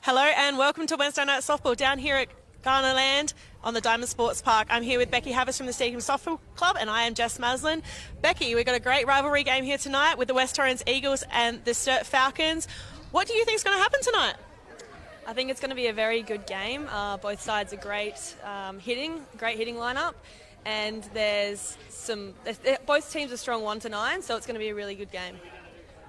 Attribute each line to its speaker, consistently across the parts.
Speaker 1: Hello and welcome to Wednesday Night Softball down here at Garnerland on the Diamond Sports Park. I'm here with Becky Havis from the Steekham Softball Club and I am Jess Maslin. Becky, we've got a great rivalry game here tonight with the West Torrens Eagles and the Sturt Falcons. What do you think is going to happen tonight?
Speaker 2: I think it's going to be a very good game. Both sides are great hitting lineup, and both teams are strong 1-9, so it's going to be a really good game.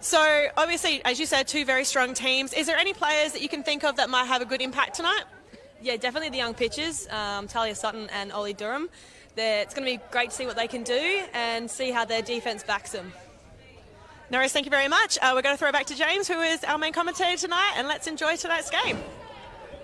Speaker 1: So, obviously, as you said, two very strong teams. Is there any players that you can think of that might have a good impact tonight?
Speaker 2: Yeah, definitely the young pitchers, Talia Sutton and Ollie Durham. It's going to be great to see what they can do and see how their defence backs them.
Speaker 1: No worries, thank you very much. We're going to throw back to James, who is our main commentator tonight, and let's enjoy tonight's game.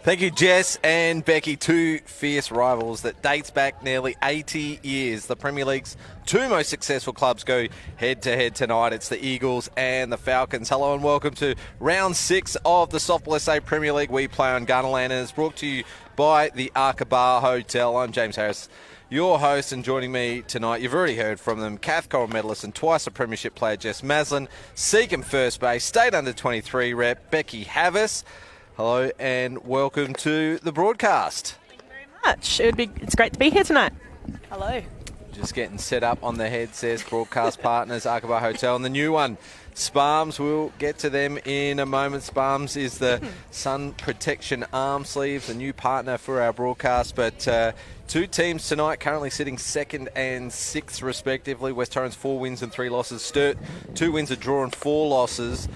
Speaker 3: Thank you, Jess and Becky, two fierce rivals that dates back nearly 80 years. The Premier League's two most successful clubs go head-to-head tonight. It's the Eagles and the Falcons. Hello and welcome to round 6 of the Softball SA Premier League. We play on Garnerland, and it's brought to you by the Arca Hotel. I'm James Harris, your host, and joining me tonight, you've already heard from them, Cath Coral medalist and twice a premiership player Jess Maslin, Seacombe first base, state under 23 rep Becky Havis. Hello and welcome to the broadcast.
Speaker 1: Thank you very much. It's great to be here tonight.
Speaker 2: Hello.
Speaker 3: Just getting set up on the headsets, broadcast partners, Arca Hotel, and the new one, Spalms. We'll get to them in a moment. Spalms is the sun protection arm sleeves, a new partner for our broadcast. But two teams tonight currently sitting 2nd and 6th respectively. West Torrens 4 wins and 3 losses. Sturt 2 wins, a draw and 4 losses.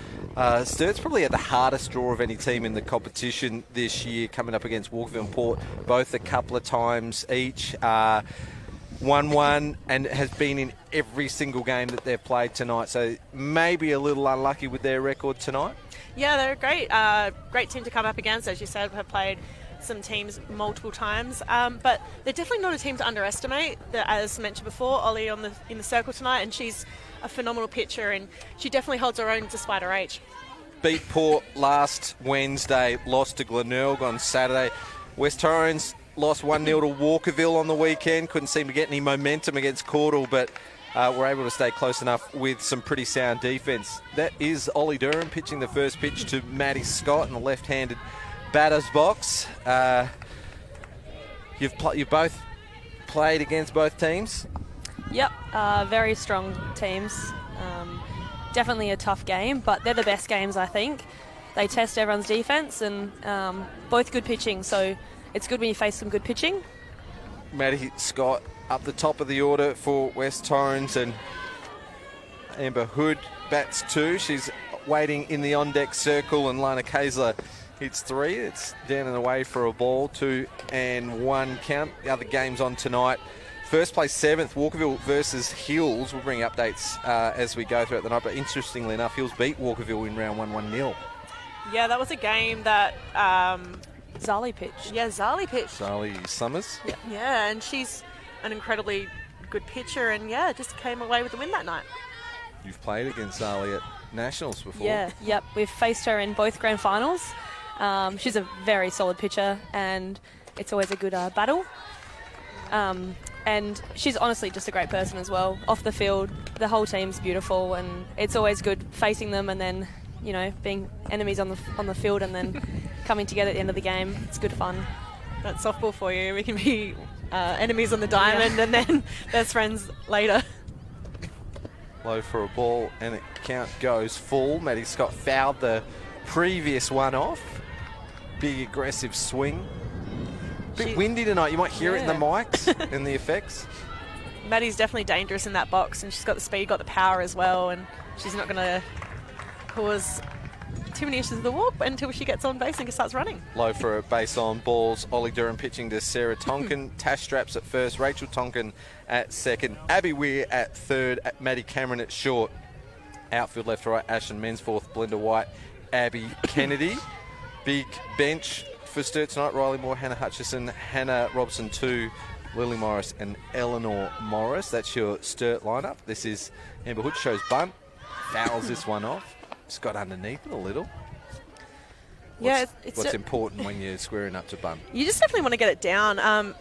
Speaker 3: Sturt's probably had the hardest draw of any team in the competition this year, coming up against Walkerville and Port, both a couple of times each. 1-1 and has been in every single game that they've played tonight, so maybe a little unlucky with their record tonight.
Speaker 1: Yeah, they're a great team to come up against. As you said, have played some teams multiple times, but they're definitely not a team to underestimate. As mentioned before, Ollie in the circle tonight, and she's a phenomenal pitcher, and she definitely holds her own despite her age.
Speaker 3: Beat Port last Wednesday, lost to Glenelg on Saturday. West Torrens lost 1-0 to Walkerville on the weekend. Couldn't seem to get any momentum against Caudle, but were able to stay close enough with some pretty sound defence. That is Ollie Durham pitching the first pitch to Maddie Scott in the left-handed batter's box. You've both played against both teams?
Speaker 2: Yep, very strong teams. Definitely a tough game, but they're the best games, I think. They test everyone's defence, and both good pitching, so it's good when you face some good pitching.
Speaker 3: Maddie Scott up the top of the order for West Torrens, and Amber Hood bats 2. She's waiting in the on-deck circle, and Lana Kayser hits 3. It's down and away for a ball, 2-1 count. The other games on tonight. First place 7th, Walkerville versus Hills. We'll bring updates as we go throughout the night, but interestingly enough, Hills beat Walkerville in round 1-1-0.
Speaker 1: Yeah, that was a game that
Speaker 2: Zali pitched.
Speaker 1: Yeah, Zali pitched.
Speaker 3: Zali Summers.
Speaker 1: Yeah, and she's an incredibly good pitcher, and yeah, just came away with the win that night.
Speaker 3: You've played against Zali at Nationals before.
Speaker 2: Yeah, yep. We've faced her in both grand finals. She's a very solid pitcher, and it's always a good battle. And she's honestly just a great person as well. Off the field, the whole team's beautiful, and it's always good facing them and then, you know, being enemies on the field and then coming together at the end of the game. It's good fun.
Speaker 1: That's softball for you. We can be enemies on the diamond and then best friends later.
Speaker 3: Low for a ball, and it count goes full. Maddie Scott fouled the previous one off. Big aggressive swing. Bit windy tonight. You might hear it in the mics and the effects.
Speaker 1: Maddie's definitely dangerous in that box, and she's got the speed, got the power as well, and she's not going to cause too many issues of the walk until she gets on base and starts running.
Speaker 3: Low for a base on balls. Ollie Durham pitching to Sarah Tonkin. Tash Straps at first. Rachel Tonkin at second. Abby Weir at third. Maddie Cameron at short. Outfield left to right. Ashton Mensforth, Belinda White, Abby Kennedy. Big bench for Sturt tonight. Riley Moore, Hannah Hutchison, Hannah Robson 2, Lily Morris and Eleanor Morris. That's your Sturt lineup. This is Amber Hood, shows bunt. Fouls this one off. Just got underneath it a little. What's important when you're squaring up to bunt?
Speaker 1: You just definitely want to get it down.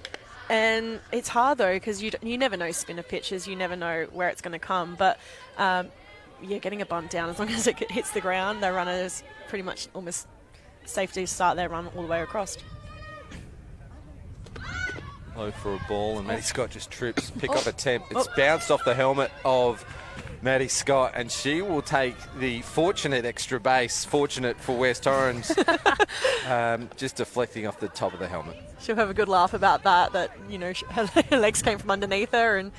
Speaker 1: And it's hard, though, because you never know spinner pitches. You never know where it's going to come. But, getting a bunt down, as long as it hits the ground, the runner is pretty much almost safe to start their run all the way across.
Speaker 3: Low for a ball, and Maddie Scott just trips. Pick-up attempt. It's bounced off the helmet of Maddie Scott, and she will take the fortunate extra base. Fortunate for West Torrens, just deflecting off the top of the helmet.
Speaker 1: She'll have a good laugh about that, you know, her legs came from underneath her, and,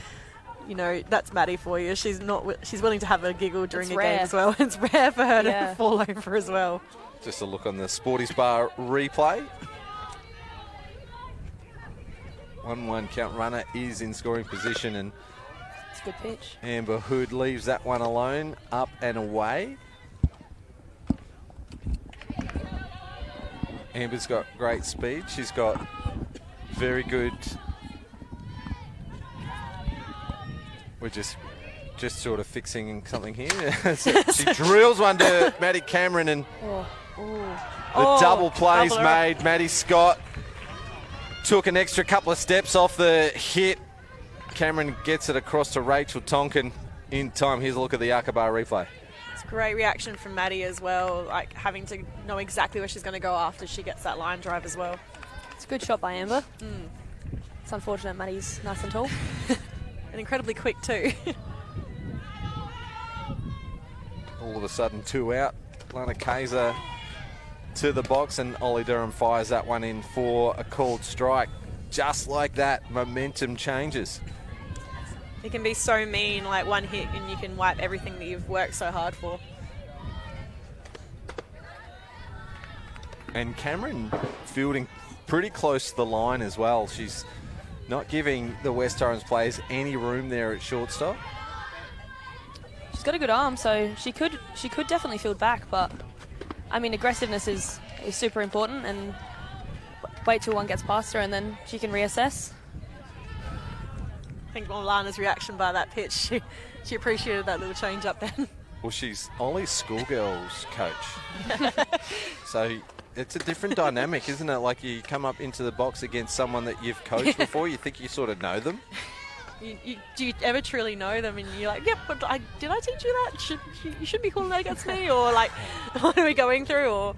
Speaker 1: you know, that's Maddie for you. She's willing to have a giggle during a game as well. It's rare for her to fall over as well.
Speaker 3: Just a look on the Sporties Bar replay. 1-1 count. Runner is in scoring position, and
Speaker 2: it's a good pitch.
Speaker 3: Amber Hood leaves that one alone, up and away. Amber's got great speed. She's got very good. We're just sort of fixing something here. She drills one to Maddie Cameron, and the double plays made. Maddie Scott took an extra couple of steps off the hit. Cameron gets it across to Rachel Tonkin in time. Here's a look at the Aqaba replay.
Speaker 1: It's a great reaction from Maddie as well, like having to know exactly where she's going to go after she gets that line drive as well.
Speaker 2: It's a good shot by Amber. It's unfortunate Maddie's nice and tall.
Speaker 1: And incredibly quick too.
Speaker 3: All of a sudden, 2 out. Lana Kaiser to the box, and Ollie Durham fires that one in for a called strike. Just like that, momentum changes.
Speaker 1: It can be so mean, like one hit and you can wipe everything that you've worked so hard for.
Speaker 3: And Cameron fielding pretty close to the line as well. She's not giving the West Torrens players any room there at shortstop.
Speaker 2: She's got a good arm, so she could definitely field back, but I mean, aggressiveness is super important, and wait till one gets past her and then she can reassess.
Speaker 1: I think Lana's reaction by that pitch, she appreciated that little change up then.
Speaker 3: Well, she's Ollie's schoolgirls coach. So it's a different dynamic, isn't it? Like, you come up into the box against someone that you've coached before, you think you sort of know them.
Speaker 1: Do you ever truly know them, and you're like, yep, but did I teach you that? You should be calling that against me, or like, what are we going through? Or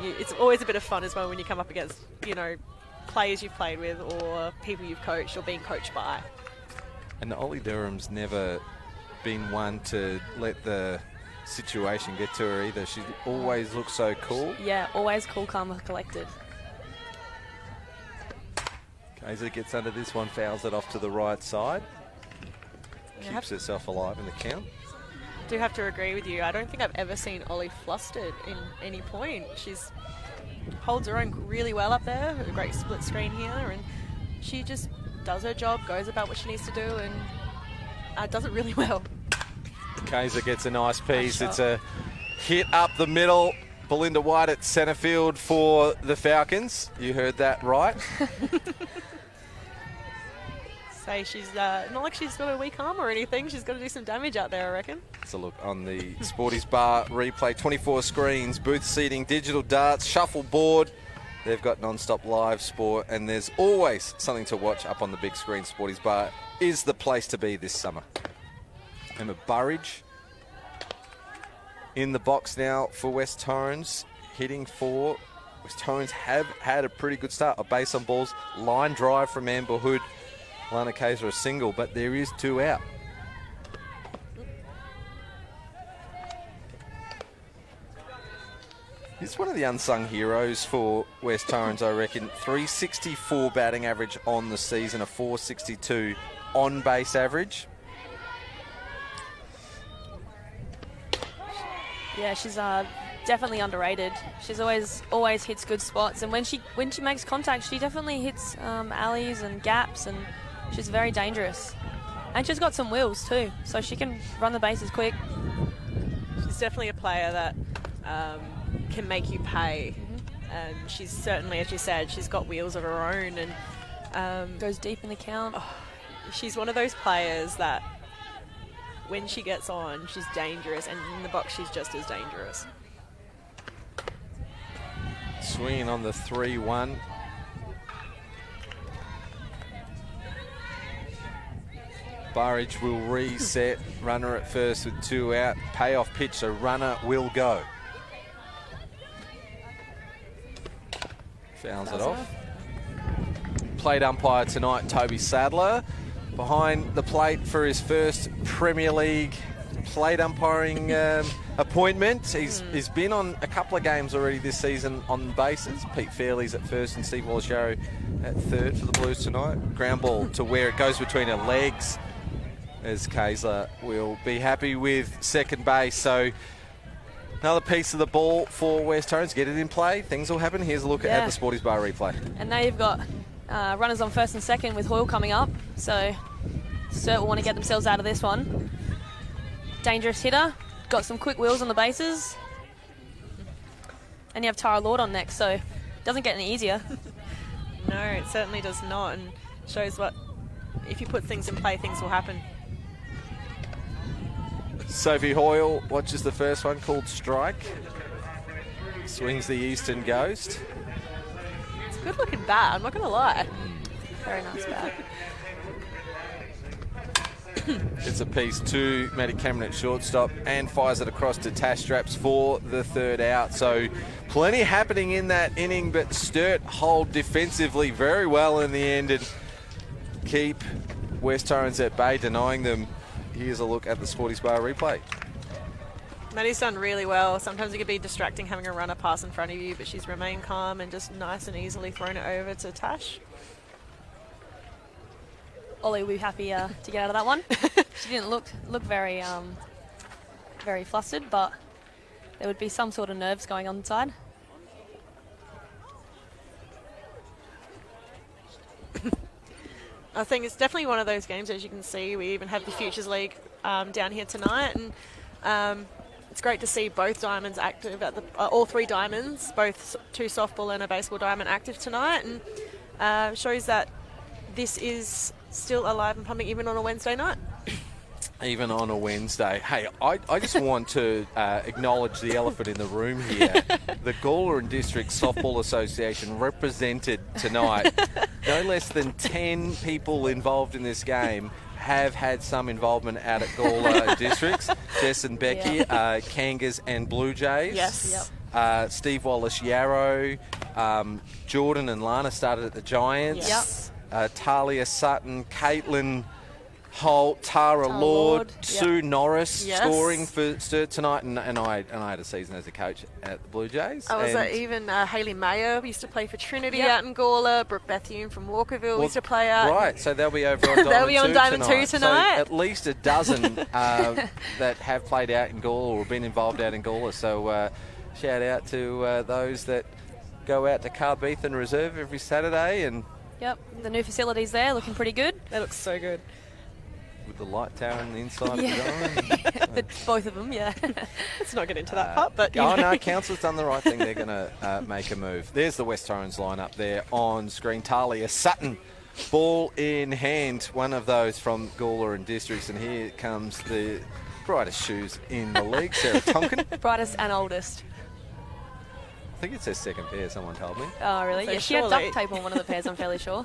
Speaker 1: it's always a bit of fun as well when you come up against, you know, players you've played with or people you've coached or being coached by.
Speaker 3: And Ollie Durham's never been one to let the situation get to her either. She always looks so cool.
Speaker 2: Yeah, always cool, calm, and collected.
Speaker 3: Kaiser gets under this one, fouls it off to the right side. Keeps herself alive in the count.
Speaker 1: I do have to agree with you. I don't think I've ever seen Ollie flustered in any point. She's holds her own really well up there. A great split screen here, and she just does her job, goes about what she needs to do, and does it really well.
Speaker 3: Kaiser gets a nice piece. It's a hit up the middle. Belinda White at centre field for the Falcons. You heard that right.
Speaker 1: Say she's not like she's got a weak arm or anything. She's got to do some damage out there, I reckon.
Speaker 3: Let's a look on the Sporties Bar replay. 24 screens, booth seating, digital darts, shuffleboard. They've got non-stop live sport, and there's always something to watch up on the big screen. Sporties Bar is the place to be this summer. Emma Burridge in the box now for West Torrens, hitting for West Torrens. Have had a pretty good start. A base on balls, line drive from Amber Hood. Lana Kaiser a single, but there is 2 out. He's one of the unsung heroes for West Torrens, I reckon. 364 batting average on the season, a 462 on base average.
Speaker 2: Yeah, she's definitely underrated. She's always hits good spots, and when she makes contact, she definitely hits alleys and gaps, and she's very dangerous. And she's got some wheels too, so she can run the bases quick.
Speaker 1: She's definitely a player that can make you pay. And she's certainly, as you said, she's got wheels of her own, and
Speaker 2: goes deep in the count.
Speaker 1: She's one of those players that when she gets on, she's dangerous, and in the box, she's just as dangerous.
Speaker 3: Swinging on the 3-1. Burridge will reset. Runner at first with 2 out. Payoff pitch, so runner will go. Fouls it off. Plate umpire tonight, Toby Sadler. Behind the plate for his first Premier League plate umpiring appointment. He's been on a couple of games already this season on bases. Pete Fairley's at first and Steve Wallace-Yarrow at third for the Blues tonight. Ground ball to where it goes between her legs, as Kayser will be happy with second base. So another piece of the ball for West Torrens. Get it in play. Things will happen. Here's a look at the Sporties Bar replay.
Speaker 2: And now you've got runners on first and second with Hoyle coming up. So Sturt will want to get themselves out of this one. Dangerous hitter. Got some quick wheels on the bases. And you have Tara Lord on next, so it doesn't get any easier.
Speaker 1: No, it certainly does not, and shows what, if you put things in play, things will happen.
Speaker 3: Sophie Hoyle watches the first one called Strike. Swings the Eastern Ghost.
Speaker 1: It's a good looking bat, I'm not going to lie.
Speaker 2: Very nice bat.
Speaker 3: It's a piece to Maddie Cameron at shortstop and fires it across to Tash Straps for the third out. So plenty happening in that inning, but Sturt hold defensively very well in the end and keep West Torrens at bay, denying them. Here's a look at the Sporties Bar replay.
Speaker 1: Maddie's done really well. Sometimes it can be distracting having a runner pass in front of you, but she's remained calm and just nice and easily thrown it over to Tash.
Speaker 2: Ollie will be happy to get out of that one. She didn't look very very flustered, but there would be some sort of nerves going on inside.
Speaker 1: I think it's definitely one of those games, as you can see. We even have the Futures League down here tonight, and it's great to see both diamonds active at the all three diamonds, both two softball and a baseball diamond active tonight, and shows that this is still alive and pumping even on a Wednesday night.
Speaker 3: Even on a Wednesday. Hey, I just want to acknowledge the elephant in the room here. The Gawler and District Softball Association represented tonight. No less than 10 people involved in this game have had some involvement out at Gawler Districts. Jess and Becky, Kangas and Blue Jays.
Speaker 1: Yes.
Speaker 2: Yep.
Speaker 3: Steve Wallace-Yarrow, Jordan and Lana started at the Giants.
Speaker 1: Yes.
Speaker 3: Talia Sutton, Caitlin Holt, Tara Lord, Sue Norris scoring for Sturt tonight, and I had a season as a coach at the Blue Jays.
Speaker 1: Even Hayley Mayer used to play for Trinity out in Gawler. Brooke Bethune from Walkerville used to play out.
Speaker 3: Right, so they'll be over on Diamond 2
Speaker 1: they'll be on Diamond 2 tonight.
Speaker 3: So at least a dozen that have played out in Gawler or been involved out in Gawler. So shout out to those that go out to Carbeath Reserve every Saturday. And
Speaker 2: Yep, the new facilities there looking pretty good.
Speaker 1: That looks so good.
Speaker 3: With the light tower on the inside of the dome.
Speaker 2: Both of them, yeah.
Speaker 1: Let's not get into that part, but
Speaker 3: no, Council's done the right thing. They're going to make a move. There's the West Torrens lineup there on screen. Talia Sutton, ball in hand, one of those from Gawler and Districts, and here comes the brightest shoes in the league, Sarah Tonkin.
Speaker 2: Brightest and oldest.
Speaker 3: I think it's her second pair, someone told me.
Speaker 2: Oh, really?
Speaker 1: So
Speaker 2: yeah, she had
Speaker 1: surely-
Speaker 2: duct tape on one of the pairs, I'm fairly sure.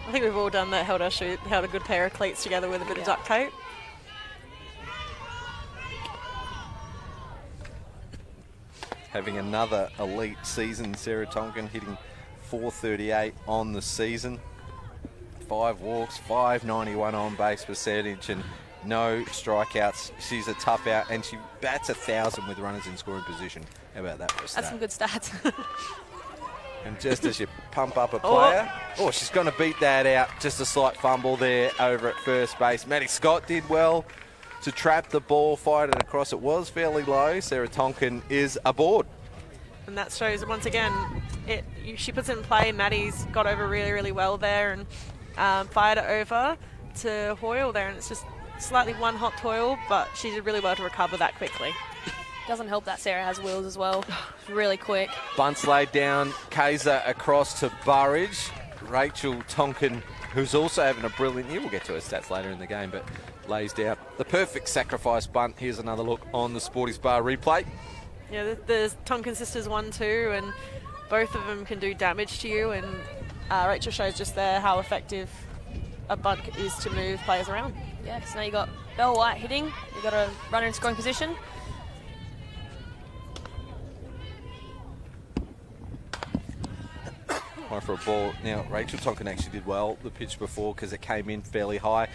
Speaker 1: I think we've all done that, held a good pair of cleats together with a bit of duct tape.
Speaker 3: Having another elite season, Sarah Tonkin hitting .438 on the season. 5 walks, .591 on base percentage, and no strikeouts. She's a tough out, and she bats 1,000 with runners in scoring position. How about that for a stat?
Speaker 2: That's some good stats.
Speaker 3: And just as you pump up a player, she's going to beat that out. Just a slight fumble there over at first base. Maddie Scott did well to trap the ball, fired it across. It was fairly low. Sarah Tonkin is aboard.
Speaker 1: And that shows, once again, she puts it in play. Maddie's got over really, really well there and fired it over to Hoyle there. And it's just slightly one hot Hoyle, but she did really well to recover that quickly.
Speaker 2: Doesn't help that Sarah has wheels as well. Really quick.
Speaker 3: Bunts laid down, Kayser across to Burridge. Rachel Tonkin, who's also having a brilliant year. We'll get to her stats later in the game, but lays down the perfect sacrifice bunt. Here's another look on the Sporties Bar replay.
Speaker 1: Yeah, the Tonkin sisters 1-2, and both of them can do damage to you. And Rachel shows just there how effective a bunt is to move players around.
Speaker 2: Yeah, so now you got Belle White hitting. You got a runner in scoring position.
Speaker 3: trying for a ball. Now, Rachel Tonkin actually did well the pitch before because it came in fairly high.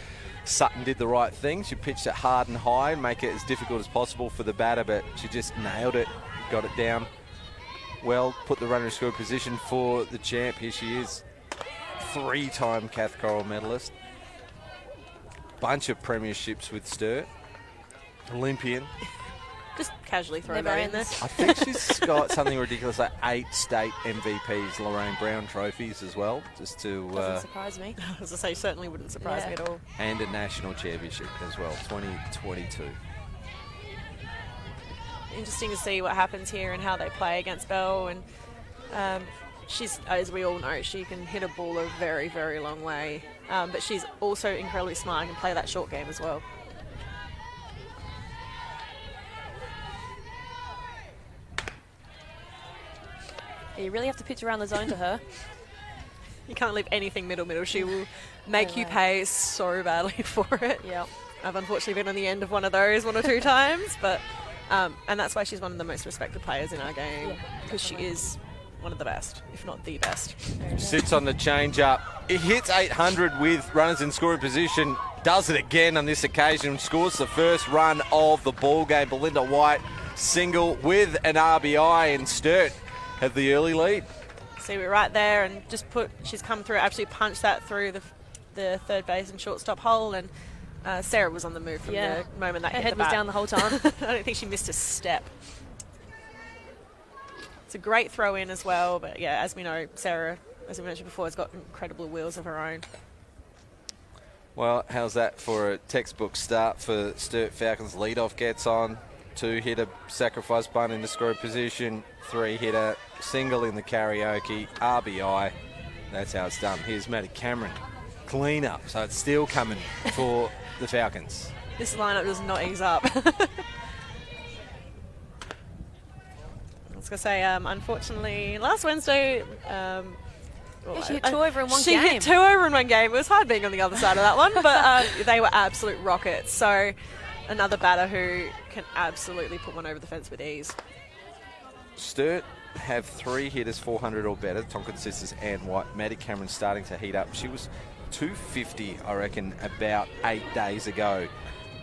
Speaker 3: Sutton did the right thing. She pitched it hard and high and make it as difficult as possible for the batter, but she just nailed it, got it down well, put the runner in score position for the champ. Here she is, 3-time Cath Coral medalist. Bunch of premierships with Sturt. Olympian.
Speaker 1: Just casually throw
Speaker 2: Never
Speaker 1: that in there.
Speaker 2: ends.
Speaker 3: I think she's got something ridiculous like 8 state MVPs, Lorraine Brown trophies as well, just to
Speaker 2: Doesn't surprise me.
Speaker 1: As I say, certainly wouldn't surprise me at all.
Speaker 3: and a national championship as well, 2022.
Speaker 1: Interesting to see what happens here and how they play against Bell. And she's, as we all know, she can hit a ball a very, very long way. But she's also incredibly smart and can play that short game as well.
Speaker 2: You really have to pitch around the zone to her.
Speaker 1: You can't leave anything middle. She will make you pay so badly for it.
Speaker 2: Yep.
Speaker 1: I've unfortunately been on the end of one of those 1 or 2 times, but and that's why she's one of the most respected players in our game, because she is one of the best, if not the best.
Speaker 3: Sits on the change-up. It hits 800 with runners in scoring position. Does it again on this occasion. Scores the first run of the ball game. Belinda White single with an RBI, and Sturt have the early lead.
Speaker 1: See, we're right there, and she's come through, absolutely punched that through the third base and shortstop hole, and Sarah was on the move from the moment that
Speaker 2: her
Speaker 1: hit
Speaker 2: head
Speaker 1: the
Speaker 2: was
Speaker 1: bat.
Speaker 2: down the whole time.
Speaker 1: I don't think she missed a step. It's a great throw in as well, but yeah, as we know, Sarah, as we mentioned before, has got incredible wheels of her own.
Speaker 3: Well, how's that for a textbook start for Sturt Falcons? Leadoff gets on, 2-hitter sacrifice bunt in the score position, 3-hitter single in the karaoke, RBI. That's how it's done. Here's Maddie Cameron. Clean up, so it's still coming for the Falcons.
Speaker 1: This lineup does not ease up. I was going to say, unfortunately, last Wednesday...
Speaker 2: she hit 2 over in one
Speaker 1: She
Speaker 2: game.
Speaker 1: hit 2 over in one game. It was hard being on the other side of that one, but they were absolute rockets. So another batter who can absolutely put one over the fence with ease.
Speaker 3: Sturt have 3 hitters 400 or better, Tonkin sisters and White. Maddie Cameron starting to heat up. She was 250, I reckon, about 8 days ago.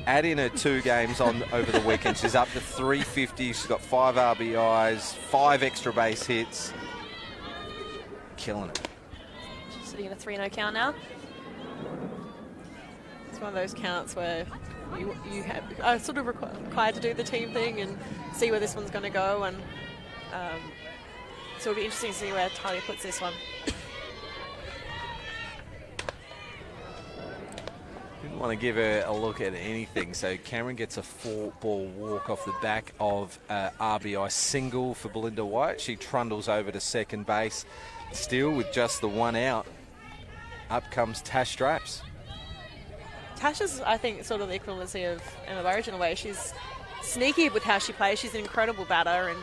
Speaker 3: Add in her 2 games on over the weekend. She's up to 350. She's got 5 RBIs, 5 extra base hits. Killing it.
Speaker 2: She's sitting in a 3-0 count now.
Speaker 1: It's one of those counts where you are sort of required to do the team thing and see where this one's going to go. And so it'll be interesting to see where Talia puts this one.
Speaker 3: Didn't want to give her a look at anything, so Cameron gets a 4-ball walk off the back of RBI single for Belinda White. She trundles over to second base, still with just the 1 out. Up comes Tash Straps.
Speaker 1: Tash is, I think, sort of the equivalency of Emma Burridge in a way. She's sneaky with how she plays. She's an incredible batter and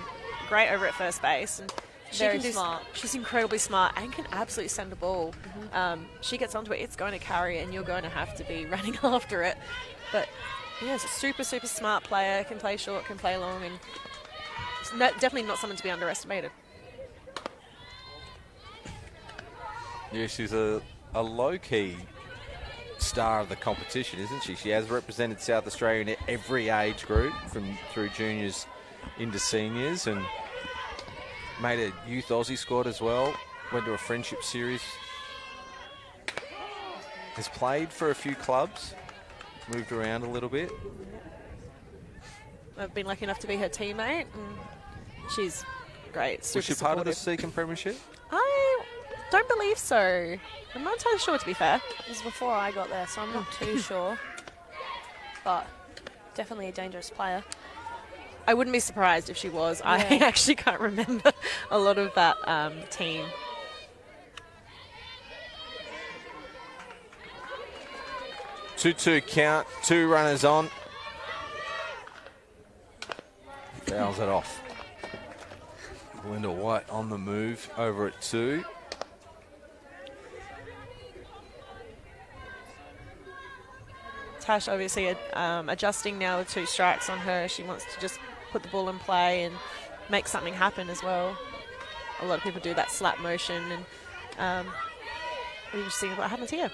Speaker 1: great over at first base. And
Speaker 2: Very smart.
Speaker 1: She's incredibly smart and can absolutely send a ball. She gets onto it, it's going to carry, and you're going to have to be running after it. But yeah, it's a super, super smart player. Can play short, can play long, and it's definitely not someone to be underestimated.
Speaker 3: Yeah, she's a low-key star of the competition, isn't she? She has represented South Australia in every age group, through juniors into seniors, and made a youth Aussie squad as well. Went to a friendship series. Has played for a few clubs. Moved around a little bit.
Speaker 1: I've been lucky enough to be her teammate, and she's great. Super
Speaker 3: Was she part of the
Speaker 1: supportive.
Speaker 3: Seacon Premiership?
Speaker 1: I don't believe so. I'm not entirely sure, to be fair.
Speaker 2: It was before I got there, so I'm not too sure. But definitely a dangerous player.
Speaker 1: I wouldn't be surprised if she was. I
Speaker 2: Yeah.
Speaker 1: actually can't remember a lot of that team.
Speaker 3: Two count, 2 runners on. Fouls it off. Belinda White on the move over at 2.
Speaker 1: Tash obviously adjusting now with 2 strikes on her. She wants to just put the ball in play and make something happen as well. A lot of people do that slap motion, and We'll just see what happens here.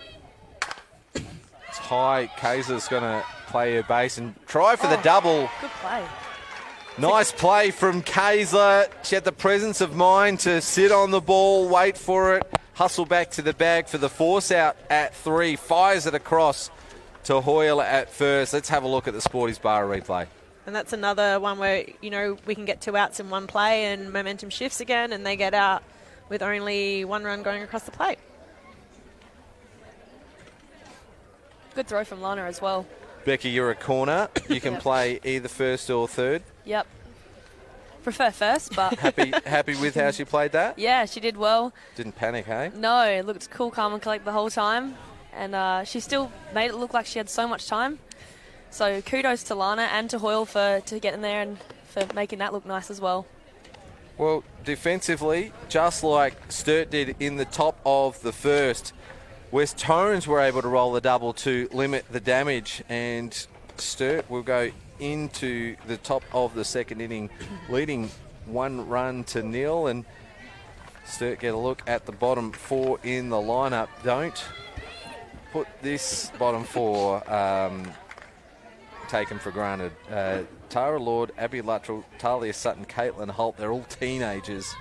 Speaker 3: It's high. Kaiser's going to play her base and try for the double.
Speaker 2: Good play.
Speaker 3: Nice play from Kaiser. She had the presence of mind to sit on the ball, wait for it, hustle back to the bag for the force out at 3. Fires it across to Hoyle at first. Let's have a look at the Sporties Bar replay.
Speaker 1: And that's another one where, we can get 2 outs in one play and momentum shifts again and they get out with only 1 run going across the plate.
Speaker 2: Good throw from Lana as well.
Speaker 3: Becky, you're a corner. You can play either first or third.
Speaker 2: Yep. Prefer first, but...
Speaker 3: Happy with how she played that?
Speaker 2: Yeah, she did well.
Speaker 3: Didn't panic, hey?
Speaker 2: No, it looked cool, calm and collect the whole time. And she still made it look like she had so much time. So kudos to Lana and to Hoyle to get in there and for making that look nice as well.
Speaker 3: Well, defensively, just like Sturt did in the top of the first, West Torrens were able to roll the double to limit the damage, and Sturt will go into the top of the second inning leading 1 run to 0, and Sturt get a look at the bottom 4 in the lineup. Don't put this bottom 4 taken for granted. Tara Lord, Abby Luttrell, Talia Sutton, Caitlin Holt, they're all teenagers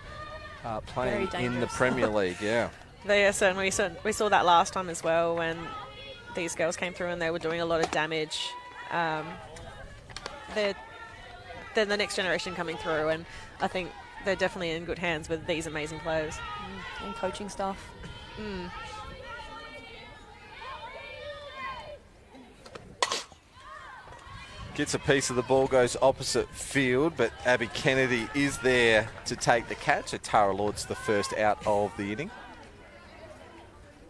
Speaker 3: playing in the Premier League, yeah.
Speaker 1: They are certainly. We saw that last time as well when these girls came through and they were doing a lot of damage. They're the next generation coming through, and I think they're definitely in good hands with these amazing players.
Speaker 2: And coaching staff.
Speaker 3: Gets a piece of the ball, goes opposite field, but Abby Kennedy is there to take the catch. So Tara Lord's the first out of the inning.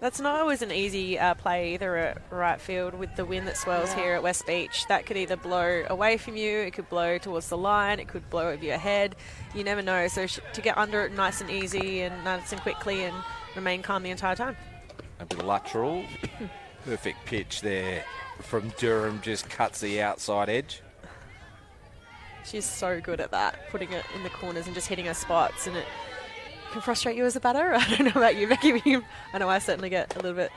Speaker 1: That's not always an easy play either at right field with the wind that swirls here at West Beach. That could either blow away from you, it could blow towards the line, it could blow over your head. You never know. So to get under it nice and easy and nice and quickly and remain calm the entire time.
Speaker 3: A bit of lateral. Perfect pitch there from Durham, just cuts the outside edge.
Speaker 1: She's so good at that, putting it in the corners and just hitting her spots, and it can frustrate you as a batter. I don't know about you, Becky. I know I certainly get a little bit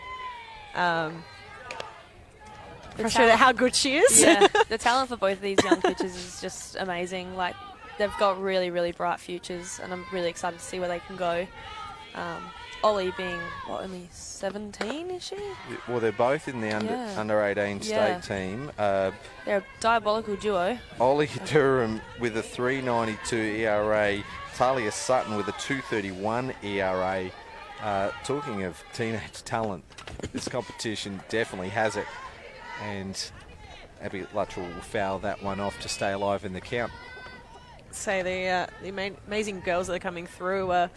Speaker 1: frustrated at how good she is.
Speaker 2: Yeah, the talent for both of these young pitchers is just amazing. Like, they've got really, really bright futures, and I'm really excited to see where they can go. Ollie being, only 17, is she?
Speaker 3: Well, they're both in the under 18 state team.
Speaker 2: They're a diabolical duo.
Speaker 3: Ollie Durham with a 3.92 ERA, Talia Sutton with a 2.31 ERA. Talking of teenage talent, this competition definitely has it. And Abby Luttrell will foul that one off to stay alive in the count.
Speaker 1: Say the amazing girls that are coming through are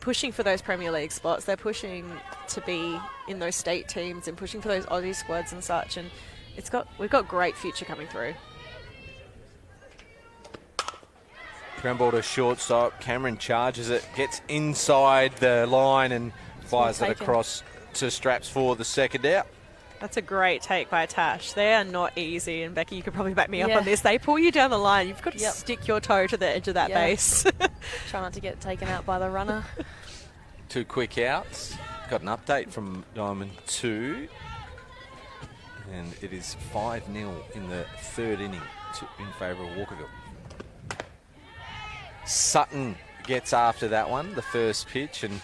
Speaker 1: pushing for those Premier League spots. They're pushing to be in those state teams and pushing for those Aussie squads and such. And we've got great future coming through.
Speaker 3: Ground ball to shortstop. Cameron charges it, gets inside the line and fires it across to Straps for the second out.
Speaker 1: That's a great take by Tash. They are not easy, and Becky, you could probably back me up on this. They pull you down the line. You've got to stick your toe to the edge of that base.
Speaker 2: Try not to get taken out by the runner.
Speaker 3: 2 quick outs. Got an update from Diamond 2. And it is 5-0 in the third inning in favour of Walkerville. Sutton gets after that one, the first pitch, and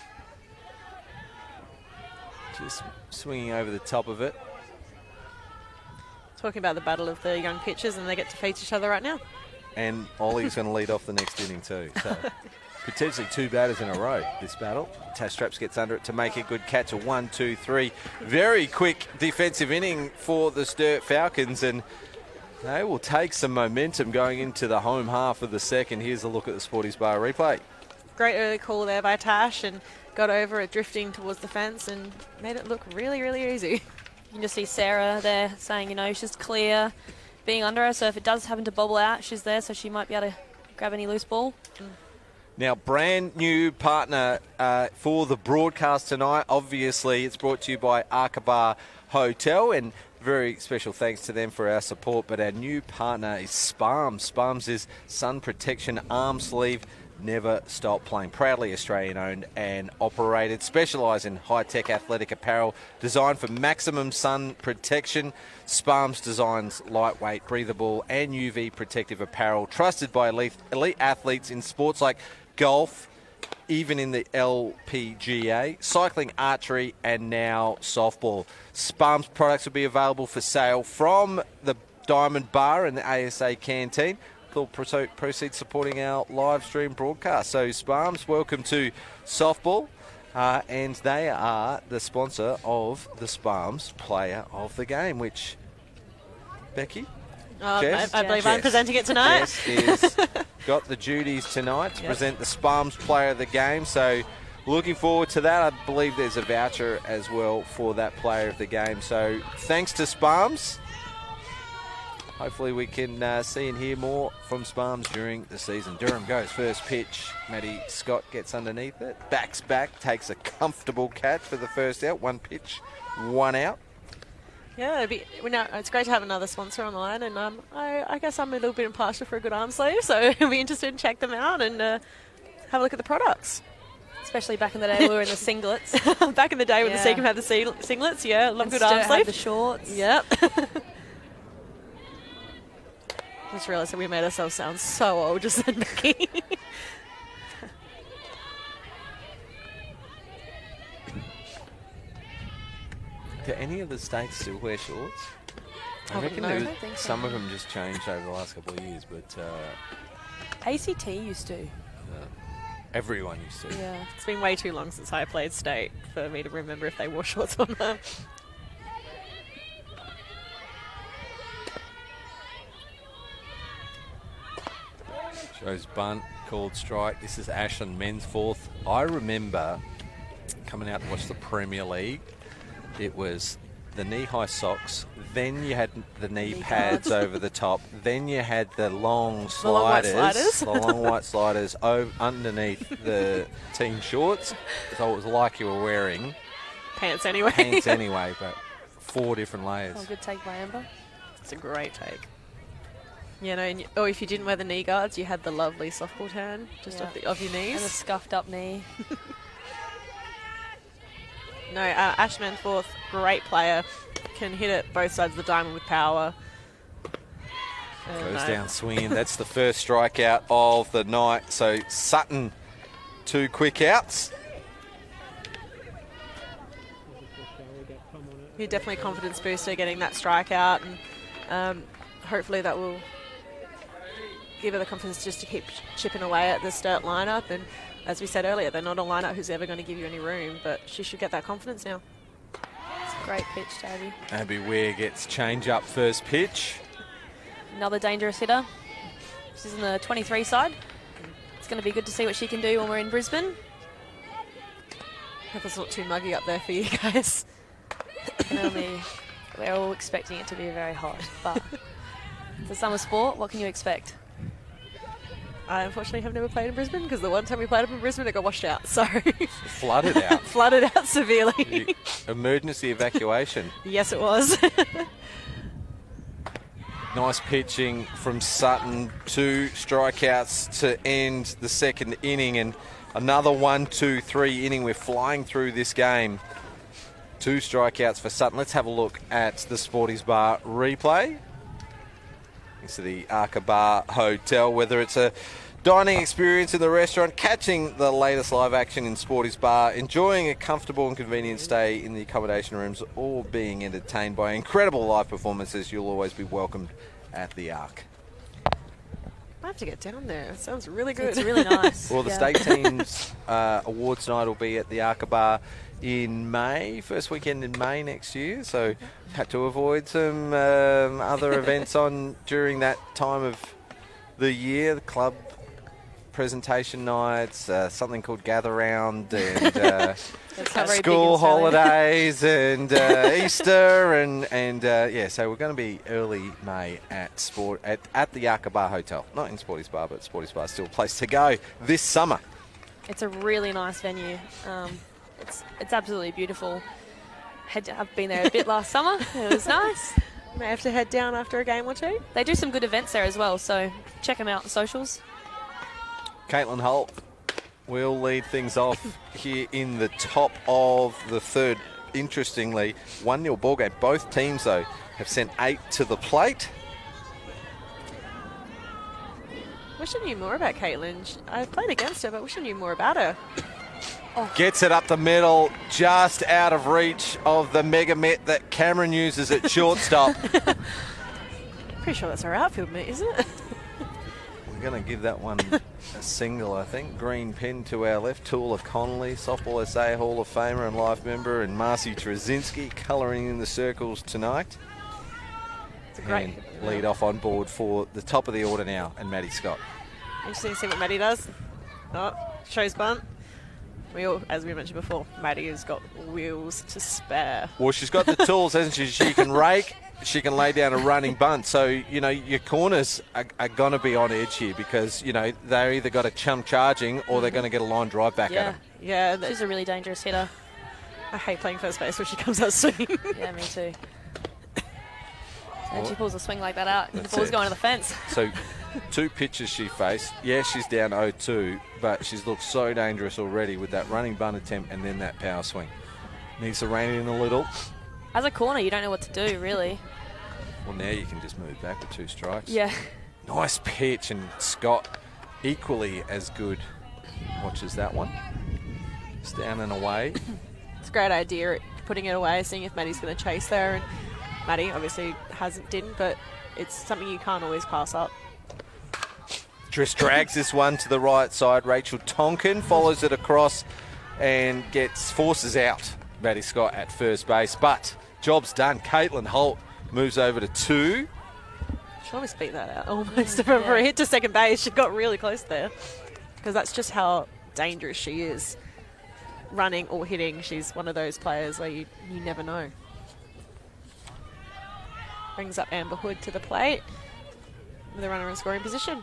Speaker 3: just swinging over the top of it.
Speaker 1: Talking about the battle of the young pitchers, and they get to face each other right now.
Speaker 3: And Ollie's going to lead off the next inning too. So potentially 2 batters in a row, this battle. Tash Straps gets under it to make a good catch. A 1-2-3. Very quick defensive inning for the Sturt Falcons, and they will take some momentum going into the home half of the second. Here's a look at the Sporties Bar replay.
Speaker 1: Great early call there by Tash, and got over it drifting towards the fence and made it look really, really easy.
Speaker 2: You can just see Sarah there saying, she's clear, being under her, so if it does happen to bobble out, she's there, so she might be able to grab any loose ball.
Speaker 3: Now, brand new partner for the broadcast tonight. Obviously, it's brought to you by Aqaba Hotel, and very special thanks to them for our support. But our new partner is Spalms. Spalms is sun protection arm sleeve never stop playing. Proudly Australian owned and operated. Specialise in high-tech athletic apparel designed for maximum sun protection. Sparms designs lightweight, breathable and UV protective apparel trusted by elite athletes in sports like golf, even in the LPGA, cycling, archery and now softball. Sparms products will be available for sale from the Diamond Bar and the ASA Canteen. They'll proceed supporting our live stream broadcast. So Sparms, welcome to softball. And they are the sponsor of the Sparms Player of the Game, which, Becky?
Speaker 1: I believe I'm presenting it tonight.
Speaker 3: Jess is got the duties tonight to present the Sparms Player of the Game. So looking forward to that. I believe there's a voucher as well for that Player of the Game. So thanks to Sparms. Hopefully we can see and hear more from Sparms during the season. Durham goes first pitch. Maddie Scott gets underneath it. Backs back, takes a comfortable catch for the first out. One pitch, one out.
Speaker 1: Yeah, it's great to have another sponsor on the line, and I guess I'm a little bit impartial for a good arm sleeve, so I'll be interested in check them out and have a look at the products.
Speaker 2: Especially back in the day we were in the singlets.
Speaker 1: Back in the day when the Seacom had the singlets, love good arm sleeve.
Speaker 2: The shorts.
Speaker 1: Yep. Just realised that we made ourselves sound so old just then, Becky.
Speaker 3: Do any of the states still wear shorts? I reckon
Speaker 2: I don't think so.
Speaker 3: some of them just changed over the last couple of years, but
Speaker 2: ACT used to.
Speaker 3: everyone used to.
Speaker 2: Yeah.
Speaker 1: It's been way too long since I played state for me to remember if they wore shorts or not.
Speaker 3: Shows bunt, called strike. This is Ashland men's fourth. I remember coming out to watch the Premier League. It was the knee-high socks. Then you had the knee pads over the top. Then you had the long sliders. The long white sliders underneath the team shorts. So it was like you were wearing
Speaker 1: Pants anyway.
Speaker 3: But 4 different layers.
Speaker 2: Oh, good take by Amber.
Speaker 1: It's a great take. You know, or if you didn't wear the knee guards, you had the lovely softball tan just off your knees.
Speaker 2: And a scuffed up knee.
Speaker 1: No, Ashman fourth, great player. Can hit it both sides of the diamond with power.
Speaker 3: Goes down swinging. That's the first strikeout of the night. So Sutton, 2 quick outs.
Speaker 1: He's definitely a confidence booster getting that strikeout, and hopefully that will give her the confidence just to keep chipping away at the Sturt lineup. And as we said earlier, they're not a lineup who's ever going to give you any room, but she should get that confidence now.
Speaker 2: It's a great pitch to Abby.
Speaker 3: Abby Ware gets change up first pitch.
Speaker 2: Another dangerous hitter. She's in the 23 side. It's going to be good to see what she can do when we're in Brisbane.
Speaker 1: Hope it's not too muggy up there for you guys.
Speaker 2: We're all expecting it to be very hot, but it's a summer sport. What can you expect?
Speaker 1: I unfortunately have never played in Brisbane because the one time we played up in Brisbane, it got washed out. So
Speaker 3: Flooded out.
Speaker 1: Flooded out severely.
Speaker 3: Emergency evacuation.
Speaker 1: Yes, it was.
Speaker 3: Nice pitching from Sutton. 2 strikeouts to end the second inning, and another 1-2-3 inning. We're flying through this game. 2 strikeouts for Sutton. Let's have a look at the Sporties Bar replay. Thanks to the Arca Bar Hotel. Whether it's a dining experience in the restaurant, catching the latest live action in Sporties Bar, enjoying a comfortable and convenient stay in the accommodation rooms, or being entertained by incredible live performances, you'll always be welcomed at the Arc.
Speaker 1: I have to get down there. It sounds really good.
Speaker 2: It's really nice.
Speaker 3: Well, the state team's awards night will be at the Arca Bar in May, first weekend in May next year. So had to avoid some other events on during that time of the year. The club presentation nights, something called Gather Round, and school holidays, and Easter, and yeah. So we're going to be early May at the Arca Bar Hotel, not in Sporties Bar, but Sporties Bar is still a place to go this summer.
Speaker 2: It's a really nice venue. It's absolutely beautiful. I've been there a bit last summer. It was nice.
Speaker 1: May have to head down after a game or two.
Speaker 2: They do some good events there as well, so check them out on socials.
Speaker 3: Caitlin Holt will lead things off here in the top of the third. Interestingly, 1-0 ball game. Both teams, though, have sent 8 to the plate.
Speaker 1: Wish I knew more about Caitlin. I played against her, but wish I knew more about her.
Speaker 3: Gets it up the middle, just out of reach of the mega met that Cameron uses at shortstop.
Speaker 1: Pretty sure that's her outfield mate, isn't it?
Speaker 3: We're going to give that one a single, I think. Green pin to our left. Tula Connolly, Softball SA Hall of Famer and life member, and Marcy Trzynski colouring in the circles tonight.
Speaker 1: It's a great
Speaker 3: and lead off on board for the top of the order now, and Maddie Scott.
Speaker 1: Interesting to see what Maddie does. Oh, shows bunt. As we mentioned before, Maddie has got wheels to spare.
Speaker 3: Well, she's got the tools, hasn't she? She can rake, she can lay down a running bunt. So, you know, your corners are going to be on edge here because, you know, they're either got a chum charging or they're going to get a line drive back at them.
Speaker 1: Yeah,
Speaker 2: She's a really dangerous hitter.
Speaker 1: I hate playing first base when she comes out swinging.
Speaker 2: Yeah, me too. And she pulls a swing like that out, and the ball's going to the fence.
Speaker 3: So, 2 pitches she faced. Yeah, she's down 0-2, but she's looked so dangerous already with that running bunt attempt and then that power swing. Needs to rein it in a little.
Speaker 2: As a corner, you don't know what to do, really.
Speaker 3: Well, now you can just move back with 2 strikes.
Speaker 2: Yeah.
Speaker 3: Nice pitch, and Scott equally as good. Watches that one. It's down and away.
Speaker 1: It's a great idea, putting it away, seeing if Maddie's going to chase there. And Maddie obviously didn't, but it's something you can't always pass up.
Speaker 3: Trish drags this one to the right side. Rachel Tonkin follows it across and forces out Maddie Scott at first base. But job's done. Caitlin Holt moves over to 2.
Speaker 1: She almost beat that out almost. For a hit to second base, she got really close there. Because that's just how dangerous she is. Running or hitting, she's one of those players where you never know. Brings up Amber Hood to the plate with a runner in scoring position.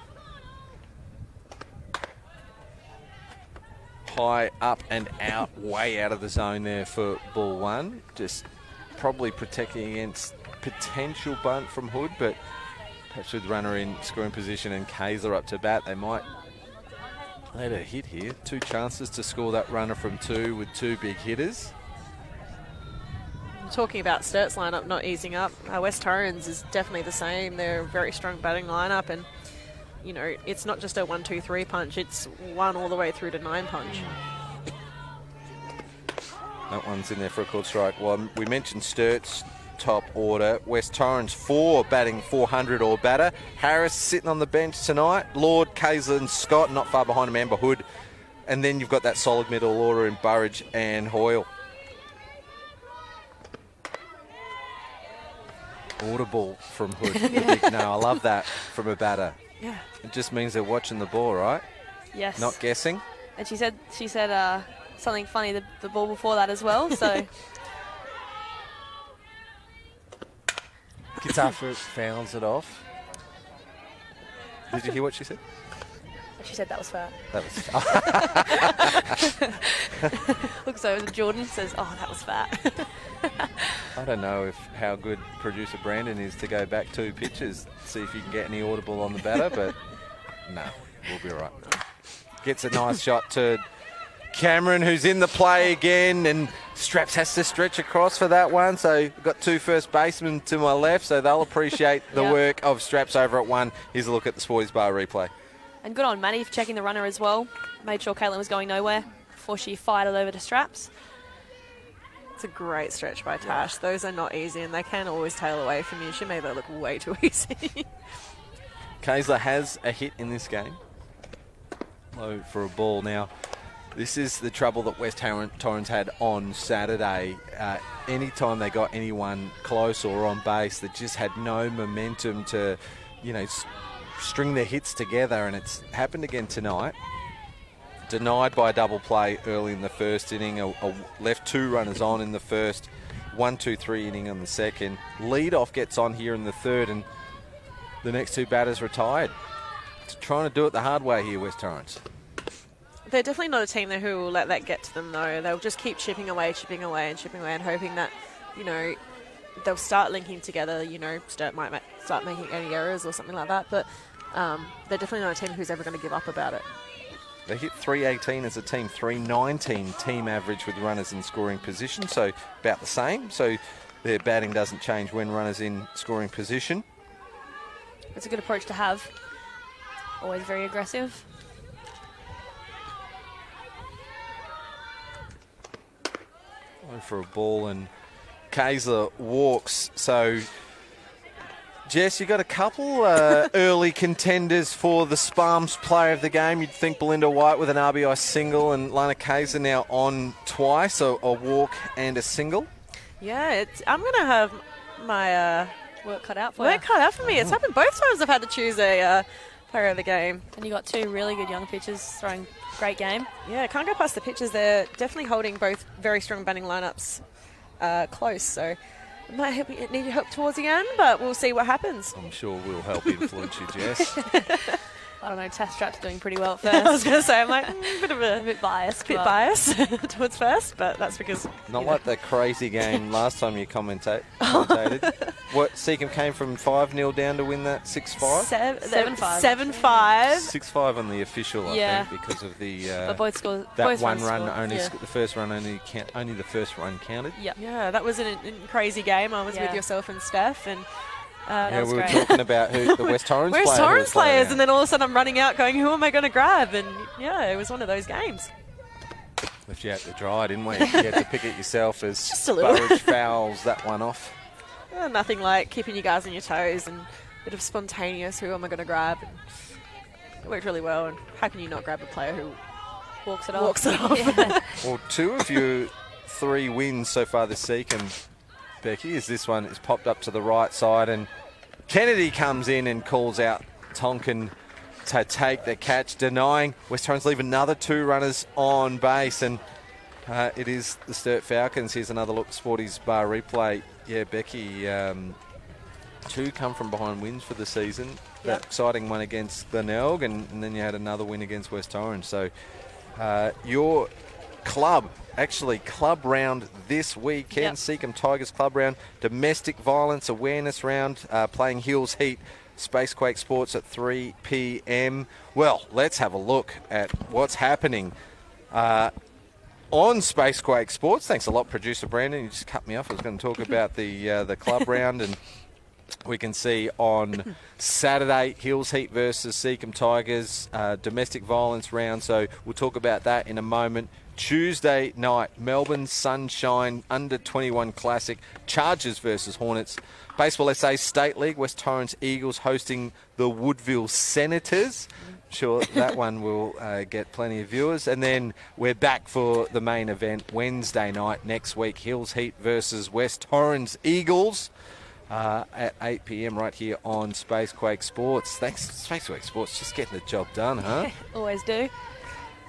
Speaker 3: High up and out, way out of the zone there for ball 1. Just probably protecting against potential bunt from Hood, but perhaps with runner in scoring position and Kayser up to bat, they might let her hit here. 2 chances to score that runner from 2 with 2 big hitters.
Speaker 1: Talking about Sturt's lineup not easing up, West Torrens is definitely the same. They're a very strong batting lineup, and you know, it's not just a 1-2-3 punch, it's 1 all the way through to 9 punch.
Speaker 3: That one's in there for a called strike. Well, we mentioned Sturt's top order. West Torrens 4 batting 400 or better. Harris sitting on the bench tonight. Lord, Kayser and Scott not far behind him, Amber Hood. And then you've got that solid middle order in Burridge and Hoyle. Audible from Hood. The big no, I love that from a batter.
Speaker 1: Yeah.
Speaker 3: It just means they're watching the ball, right?
Speaker 2: Yes.
Speaker 3: Not guessing.
Speaker 2: And she said something funny the ball before that as well. So
Speaker 3: Gets after it, fouls it off. Did you hear what she said?
Speaker 2: she said that was fat.
Speaker 3: That was.
Speaker 2: Looks over to Jordan, says, "Oh, that was fat."
Speaker 3: I don't know how good producer Brandon is to go back 2 pitches, see if you can get any audible on the batter, but no, we'll be all right. Gets a nice shot to Cameron, who's in the play again, and Straps has to stretch across for that one. So we've got 2 first basemen to my left, so they'll appreciate the work of Straps over at 1. Here's a look at the Sporties Bar replay.
Speaker 2: And good on Maddie for checking the runner as well. Made sure Caitlin was going nowhere before she fired it over to Straps.
Speaker 1: It's a great stretch by Tash. Those are not easy, and they can always tail away from you. She made that look way too easy.
Speaker 3: Kayser has a hit in this game. Low for a ball now. This is the trouble that West Torrens had on Saturday. Anytime they got anyone close or on base, they just had no momentum to, you know, string their hits together, and it's happened again tonight. Denied by a double play early in the first inning. Left 2 runners on in the first. 1-2-3 inning on the second. Leadoff gets on here in the third, and the next 2 batters retired. Trying to do it the hard way here, West Torrens.
Speaker 1: They're definitely not a team though who will let that get to them though. They'll just keep chipping away and hoping that, you know, they'll start linking together. You know, Sturt might start making any errors or something like that, but they're definitely not a team who's ever going to give up about it.
Speaker 3: They hit 318 as a team, 319 team average with runners in scoring position, so about the same. So their batting doesn't change when runners in scoring position.
Speaker 2: It's a good approach to have. Always very aggressive.
Speaker 3: For a ball, and Kayser walks. So, Jess, you got a couple early contenders for the Sparms player of the game. You'd think Belinda White with an RBI single, and Lana Kayser now on twice, a walk and a single.
Speaker 1: Yeah, I'm going to have my
Speaker 2: Work cut out for
Speaker 1: work cut out for me. It's happened both times I've had to choose a player of the game.
Speaker 2: And you got two really good young pitchers throwing great game.
Speaker 1: Yeah, can't go past the pitchers. They're definitely holding both very strong batting lineups close. So it might need your help towards the end, but we'll see what happens.
Speaker 3: I'm sure we'll help influence you, Jess.
Speaker 2: I don't know, Test Strap's doing pretty well
Speaker 1: I was
Speaker 2: first.
Speaker 1: going to say, I'm like,
Speaker 2: a bit biased.
Speaker 1: bit
Speaker 2: but
Speaker 1: biased towards first, but that's because...
Speaker 3: Not like the crazy game last time you commentated. What, Seacombe came from 5-0 down to win that 6-5?
Speaker 2: 7-5.
Speaker 1: 7-5.
Speaker 3: 6-5 on the official, I think, because of the
Speaker 2: But both scores.
Speaker 3: that
Speaker 2: both
Speaker 3: one
Speaker 2: runs
Speaker 3: run
Speaker 2: scored.
Speaker 3: only
Speaker 2: Yeah.
Speaker 3: the first run only the first run counted.
Speaker 2: Yeah.
Speaker 1: Yeah, that was a crazy game. I was with
Speaker 2: Yeah.
Speaker 1: yourself and Steph, and
Speaker 3: Yeah,
Speaker 2: was
Speaker 3: we were
Speaker 2: great.
Speaker 3: talking about who the West Torrens
Speaker 1: where's
Speaker 3: player who
Speaker 1: Torrens
Speaker 3: was playing
Speaker 1: players?
Speaker 3: out.
Speaker 1: And then all of a sudden I'm running out going, who am I going to grab? And yeah, it was one of those games.
Speaker 3: Left you out to dry, didn't we? You had to pick it yourself as
Speaker 1: Just a little.
Speaker 3: Burridge fouls that one off.
Speaker 1: Nothing like keeping you guys on your toes and a bit of spontaneous, who am I going to grab? And it worked really well, and how can you not grab a player who
Speaker 2: Walks it off.
Speaker 1: walks it off?
Speaker 2: Yeah.
Speaker 3: Well, 2 of your 3 wins so far this season, Becky, is this one is popped up to the right side, and Kennedy comes in and calls out Tonkin to take the catch, denying West Torrens leave another 2 runners on base, and it is the Sturt Falcons. Here's another look at Sporty's bar replay. Yeah, Becky, 2 come from behind wins for the season.
Speaker 1: Yep.
Speaker 3: That exciting one against Glenelg, and then you had another win against West Torrens. So your club round this weekend,
Speaker 2: Yep.
Speaker 3: Seacombe Tigers club round, domestic violence awareness round, playing Hills Heat Spacequake Sports at 3 p.m. Well, let's have a look at what's happening on Spacequake Sports. Thanks a lot, producer Brandon. You just cut me off. I was going to talk about the club round, and we can see on Saturday, Hills Heat versus Seacombe Tigers, domestic violence round. So we'll talk about that in a moment. Tuesday night, Melbourne Sunshine Under 21 Classic, Chargers versus Hornets. Baseball SA State League, West Torrens Eagles hosting the Woodville Senators. Sure, that one will get plenty of viewers. And then we're back for the main event Wednesday night next week, Hills Heat versus West Torrens Eagles. At 8 p.m. right here on Spacequake Sports. Thanks, Spacequake Sports, just getting the job done, huh?
Speaker 2: Always do.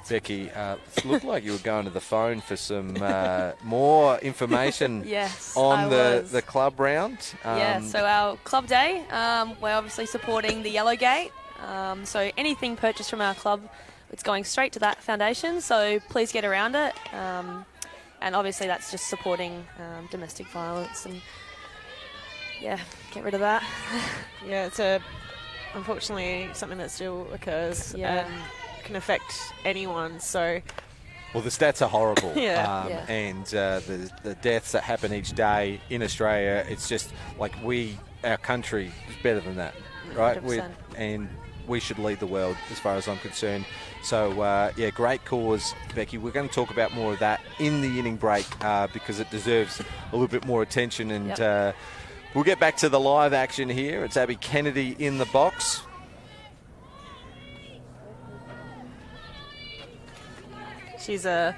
Speaker 3: Becky, it looked like you were going to the phone for some more information
Speaker 2: Yes,
Speaker 3: on
Speaker 2: I was.
Speaker 3: the club round.
Speaker 2: Yeah, so our club day, we're obviously supporting the Yellow Gate. So anything purchased from our club, it's going straight to that foundation. So please get around it. And obviously that's just supporting domestic violence and yeah, get rid of that.
Speaker 1: Yeah, it's unfortunately something that still occurs
Speaker 2: Yeah.
Speaker 1: and can affect anyone. So
Speaker 3: Well, the stats are horrible.
Speaker 1: Yeah.
Speaker 2: Yeah.
Speaker 3: And the deaths that happen each day in Australia, it's just like our country is better than that, right?
Speaker 2: 100%.
Speaker 3: And we should lead the world as far as I'm concerned. So, yeah, great cause, Becky. We're going to talk about more of that in the inning break because it deserves a little bit more attention. And
Speaker 2: Yep.
Speaker 3: We'll get back to the live action here. It's Abby Kennedy in the box.
Speaker 1: she's a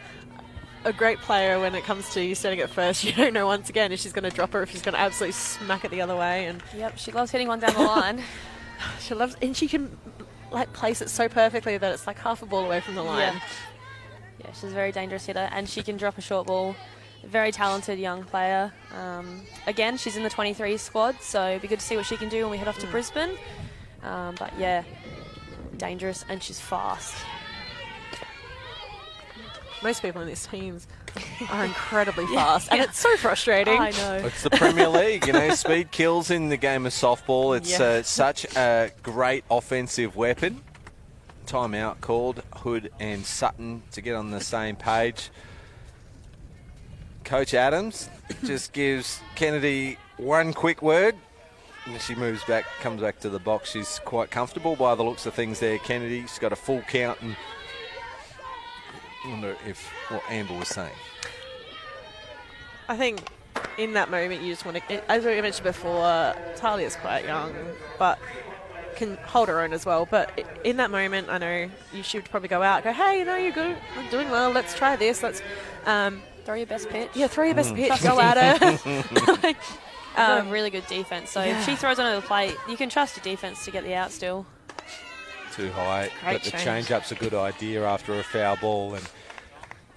Speaker 1: great player when it comes to you standing at first. You don't know once again if she's going to drop her, if she's going to absolutely smack it the other way. And
Speaker 2: Yep, she loves hitting one down the line.
Speaker 1: she loves, and she can like place it so perfectly that it's like half a ball away from the line.
Speaker 2: Yeah, she's a very dangerous hitter and she can drop a short ball. Very talented young player. Again, she's in the 23 squad, so it'd be good to see what she can do when we head off to Brisbane. But yeah, dangerous and she's fast.
Speaker 1: Most people in these teams are incredibly fast, and it's so frustrating.
Speaker 2: I know.
Speaker 3: It's the Premier League, speed kills in the game of softball. It's
Speaker 1: Yeah.
Speaker 3: such a great offensive weapon. timeout called. Hood and Sutton to get on the same page. Coach Adams just gives Kennedy one quick word. And she moves back, comes back to the box. She's quite comfortable by the looks of things there, Kennedy. She's got a full count, and I wonder if what Amber was saying.
Speaker 1: I think in that moment you just want to, as we mentioned before, Talia's quite young, but can hold her own as well. But in that moment, I know you should probably go out, go, hey, you're good, I'm doing well, let's try this, let's...
Speaker 2: throw your best pitch.
Speaker 1: Yeah, throw your best pitch, go at her.
Speaker 2: Really good defense. So if she throws onto the plate, you can trust your defense to get the out still.
Speaker 3: Too high,
Speaker 1: Great
Speaker 3: but the
Speaker 1: change.
Speaker 3: change-up's a good idea after a foul ball, and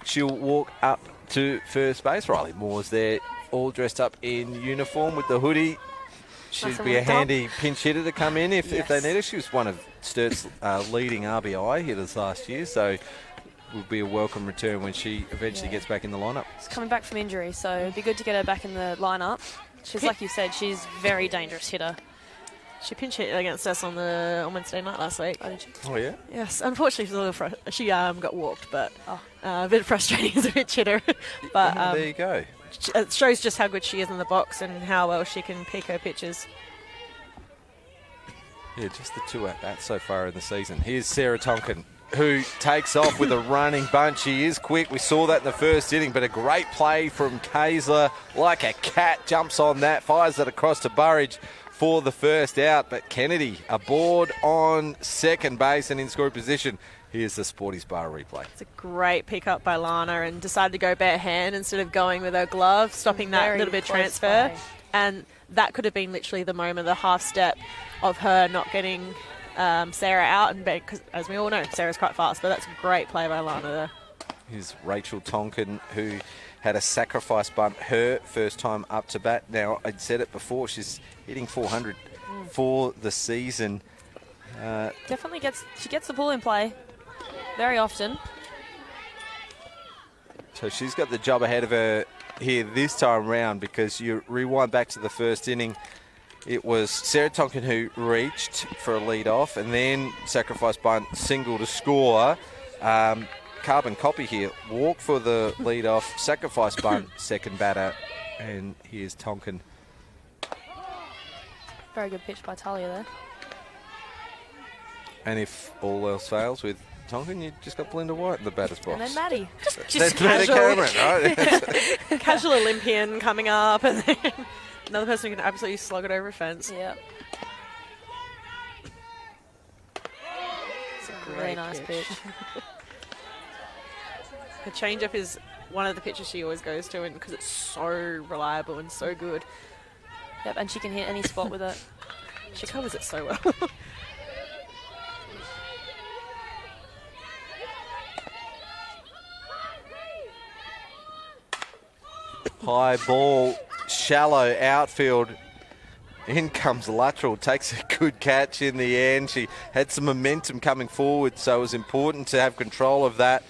Speaker 3: she'll walk up to first base. Riley Moore's there, all dressed up in uniform with the hoodie. She'd
Speaker 2: Nice and
Speaker 3: be a
Speaker 2: warmed up.
Speaker 3: handy pinch hitter to come in if they
Speaker 1: Yes.
Speaker 3: need her. She was one of Sturt's leading RBI hitters last year, so would be a welcome return when she eventually gets back in the lineup.
Speaker 2: She's coming back from injury, so it'd be good to get her back in the lineup. She's, like you said, she's a very dangerous hitter.
Speaker 1: She pinch hit against us on Wednesday night last week.
Speaker 2: Oh, did you?
Speaker 3: Oh, yeah?
Speaker 1: Yes, unfortunately she's a little she got walked, but
Speaker 2: Oh.
Speaker 1: a bit frustrating as a pinch hitter. But
Speaker 3: There you go.
Speaker 1: it shows just how good she is in the box and how well she can pick her pitches.
Speaker 3: Yeah, just the 2 at-bats so far in the season. Here's Sarah Tonkin, who takes off with a running bunch. She is quick. We saw that in the first inning, but a great play from Kayser. Like a cat, jumps on that, fires it across to Burridge for the first out. But Kennedy aboard on second base and in scoring position. Here's the Sporties Bar replay.
Speaker 1: It's a great pick up by Lana and decided to go bare hand instead of going with her glove, stopping that
Speaker 2: Very
Speaker 1: little bit of
Speaker 2: close
Speaker 1: transfer.
Speaker 2: play.
Speaker 1: And that could have been literally the moment, the half step of her not getting Sarah out, and because as we all know, Sarah's quite fast, but that's a great play by Lana there.
Speaker 3: Here's Rachel Tonkin, who had a sacrifice bunt her first time up to bat. Now, I'd said it before, she's hitting 400 for the season.
Speaker 2: Definitely she gets the ball in play very often.
Speaker 3: So she's got the job ahead of her here this time round, because you rewind back to the first inning. It was Sarah Tonkin who reached for a lead off, and then sacrifice bunt, single to score. Carbon copy here, walk for the lead off, sacrifice bunt, second batter, and here's Tonkin.
Speaker 2: Very good pitch by Talia there.
Speaker 3: And if all else fails with Tonkin, you just got Belinda White in the batter's box.
Speaker 2: And then Maddie.
Speaker 1: Just
Speaker 3: That's Maddie
Speaker 1: casual,
Speaker 3: Cameron, right?
Speaker 1: casual Olympian coming up, and then another person who can absolutely slug it over a fence.
Speaker 2: Yeah.
Speaker 1: It's a
Speaker 2: Really
Speaker 1: great
Speaker 2: nice pitch.
Speaker 1: Her changeup is one of the pitches she always goes to, and because it's so reliable and so good,
Speaker 2: Yep, and she can hit any spot with it.
Speaker 1: she covers it so well.
Speaker 3: High ball, shallow outfield. In comes Luttrell, takes a good catch in the end. She had some momentum coming forward, so it was important to have control of that.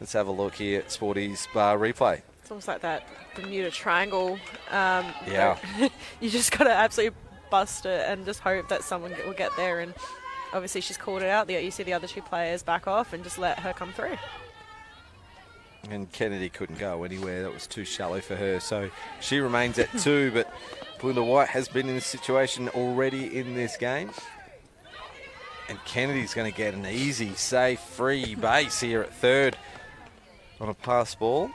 Speaker 3: Let's have a look here at Sporty's Bar replay.
Speaker 1: It's almost like that Bermuda Triangle.
Speaker 3: Yeah.
Speaker 1: You just got to absolutely bust it and just hope that someone will get there. And obviously she's called it out. You see the other two players back off and just let her come through.
Speaker 3: And Kennedy couldn't go anywhere. That was too shallow for her. So she remains at 2, but Belinda White has been in this situation already in this game. And Kennedy's going to get an easy, safe, free base here at third on a pass ball.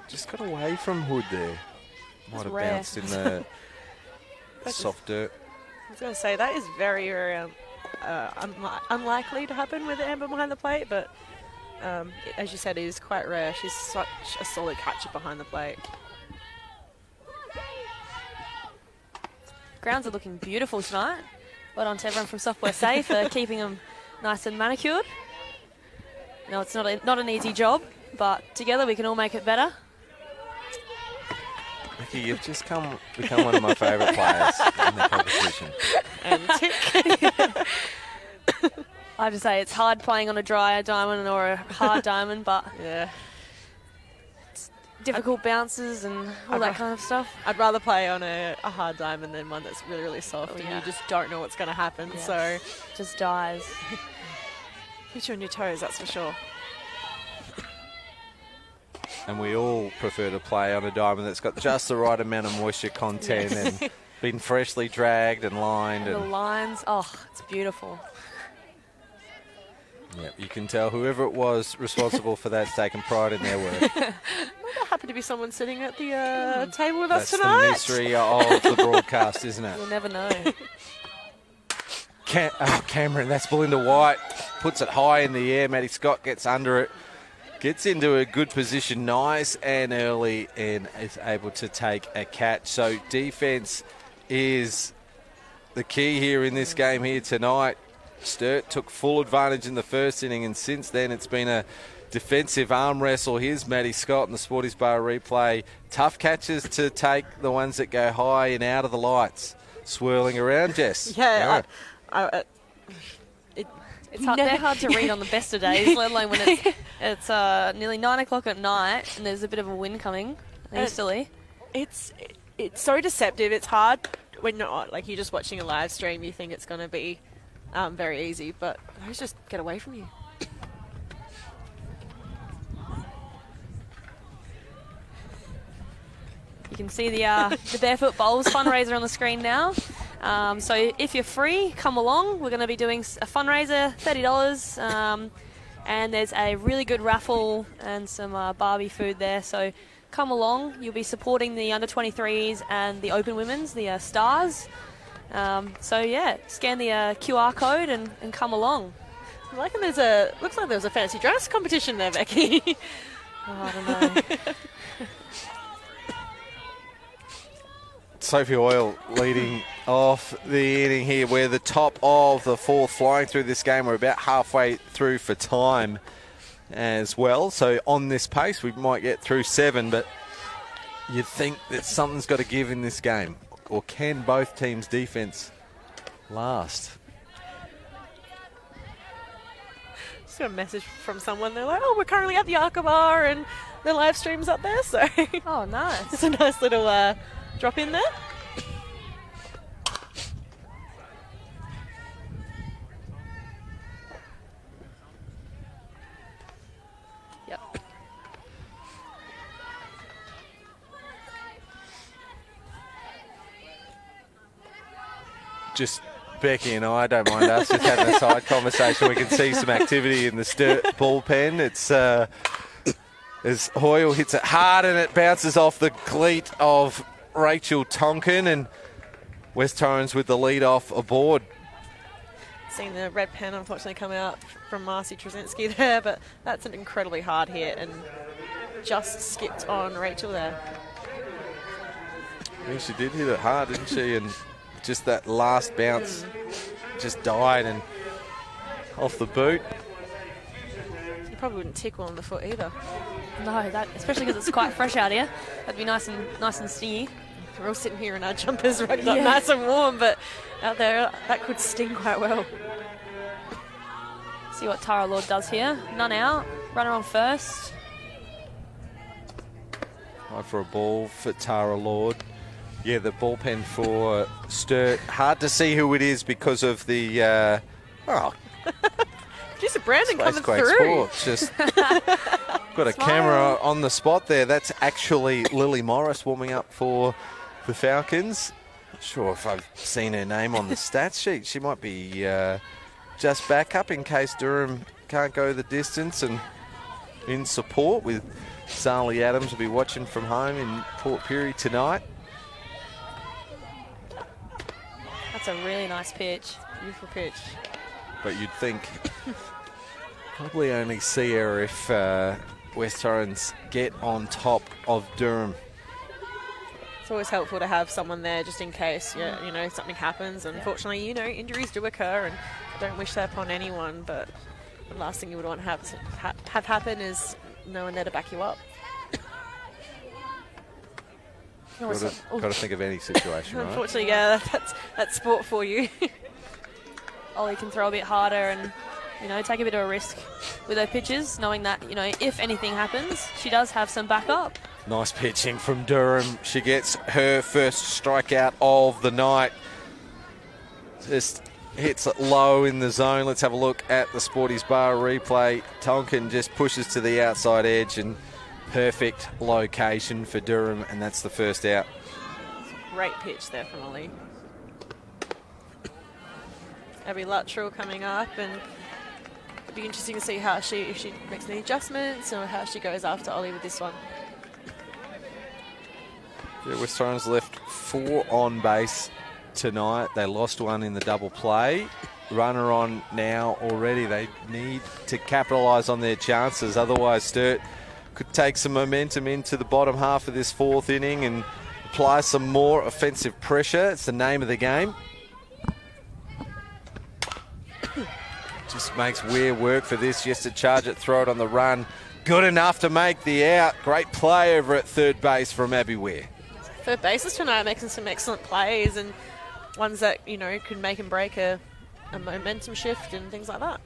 Speaker 3: Just got away from Hood there. Might have
Speaker 2: rare.
Speaker 3: bounced in the soft dirt.
Speaker 1: I was going to say, that is very, very unlikely to happen with Amber behind the plate, but as you said, it is quite rare. She's such a solid catcher behind the plate.
Speaker 2: Grounds are looking beautiful tonight. Well done to everyone from Software Safe for keeping them nice and manicured. No, it's not an easy job, but together we can all make it better.
Speaker 3: Vicky, you've just become one of my favourite players in the competition.
Speaker 1: And tick.
Speaker 2: I have to say, it's hard playing on a dry diamond or a hard diamond, but
Speaker 1: Yeah.
Speaker 2: difficult bounces and all that kind of stuff.
Speaker 1: I'd rather play on a hard diamond than one that's really, really soft,
Speaker 2: Oh,
Speaker 1: and
Speaker 2: yeah.
Speaker 1: you just don't know what's going to happen.
Speaker 2: Yes.
Speaker 1: So
Speaker 2: Just dies.
Speaker 1: Keeps you on your toes, that's for sure.
Speaker 3: And we all prefer to play on a diamond that's got just the right amount of moisture content and been freshly dragged and lined.
Speaker 2: And the lines, oh, it's beautiful.
Speaker 3: Yep, you can tell whoever it was responsible for that's taken pride in their work.
Speaker 1: Might not happen to be someone sitting at the table with us tonight.
Speaker 3: That's the mystery of the broadcast, isn't it?
Speaker 2: You'll never know.
Speaker 3: Cameron, that's Belinda White. Puts it high in the air. Maddie Scott gets under it. Gets into a good position, nice and early, and is able to take a catch. So defence is the key here in this game here tonight. Sturt took full advantage in the first inning, and since then it's been a defensive arm wrestle. Here's Maddie Scott in the Sporties Bar replay. Tough catches to take, the ones that go high and out of the lights. Swirling around, Jess.
Speaker 1: Yeah.
Speaker 2: They're hard to read on the best of days, let alone when it's nearly 9 o'clock at night and there's a bit of a wind coming easterly.
Speaker 1: It's so deceptive. It's hard when you're just watching a live stream. You think it's going to be very easy, but those just get away from you.
Speaker 2: You can see the Barefoot Bowls fundraiser on the screen now. So if you're free, come along. We're going to be doing a fundraiser, $30, and there's a really good raffle and some Barbie food there. So come along. You'll be supporting the under-23s and the Open Women's, the Stars. So yeah, scan the QR code and come along.
Speaker 1: I like it. Looks like there's a fancy dress competition there, Becky.
Speaker 2: I don't know.
Speaker 3: Sophie Oil leading off the inning here. We're the top of the fourth, flying through this game. We're about halfway through for time as well. So on this pace, we might get through 7, but you'd think that something's got to give in this game. Or can both teams' defence last?
Speaker 1: Just got a message from someone. They're like, "Oh, we're currently at the Arca Bar and the live stream's up there." So
Speaker 2: oh, nice.
Speaker 1: It's a nice little drop in there.
Speaker 2: Yep.
Speaker 3: Just Becky and I don't mind us just having a side conversation. We can see some activity in the Sturt bullpen. It's as Hoyle hits it hard and it bounces off the cleat of Rachel Tonkin, and West Torrens with the lead off aboard.
Speaker 1: Seeing the red pen unfortunately come out from Marcy Trzynski there, but that's an incredibly hard hit and just skipped on Rachel there.
Speaker 3: Yeah, she did hit it hard, didn't she? And just that last bounce just died and off the boot.
Speaker 1: You probably wouldn't tickle on the foot either.
Speaker 2: No, especially because it's quite fresh out here. That'd be nice and stingy.
Speaker 1: We're all sitting here in our jumpers rugged up nice and warm, but out there that could sting quite well.
Speaker 2: See what Tara Lord does here. None out. Runner on first.
Speaker 3: Right for a ball for Tara Lord. Yeah, the bullpen for Sturt. Hard to see who it is because of the...
Speaker 1: Producer Brandon coming
Speaker 3: Great
Speaker 1: through.
Speaker 3: Sports. Just got a camera on the spot there. That's actually Lily Morris warming up for the Falcons. Not sure if I've seen her name on the stats sheet. She might be just back up in case Durham can't go the distance, and in support with Sally Adams will be watching from home in Port Pirie tonight.
Speaker 2: That's a really nice pitch.
Speaker 1: Beautiful pitch.
Speaker 3: But you'd think probably only see her if West Torrens get on top of Durham.
Speaker 1: It's always helpful to have someone there just in case, something happens. Unfortunately, injuries do occur, and don't wish that upon anyone. But the last thing you would want to have happen is no one there to back you up.
Speaker 3: Got to think of any situation, right?
Speaker 1: Unfortunately, yeah, that's sport for you.
Speaker 2: Ollie can throw a bit harder and, take a bit of a risk with her pitches, knowing that, if anything happens, she does have some backup.
Speaker 3: Nice pitching from Durham. She gets her first strikeout of the night. Just hits it low in the zone. Let's have a look at the Sporties Bar replay. Tonkin just pushes to the outside edge and perfect location for Durham, and that's the first out.
Speaker 1: Great pitch there from Ollie. Abby Luttrell coming up, and it'll be interesting to see how if she makes any adjustments or how she goes after Ollie with this one.
Speaker 3: Yeah, West Torrens left 4 on base tonight. They lost one in the double play. Runner on now already. They need to capitalise on their chances. Otherwise, Sturt could take some momentum into the bottom half of this 4th inning and apply some more offensive pressure. It's the name of the game. Just makes Weir work for this. Just to charge it, throw it on the run. Good enough to make the out. Great play over at third base from Abby Weir.
Speaker 1: Third bases tonight making some excellent plays and ones that, you know, could make and break a momentum shift and things like that.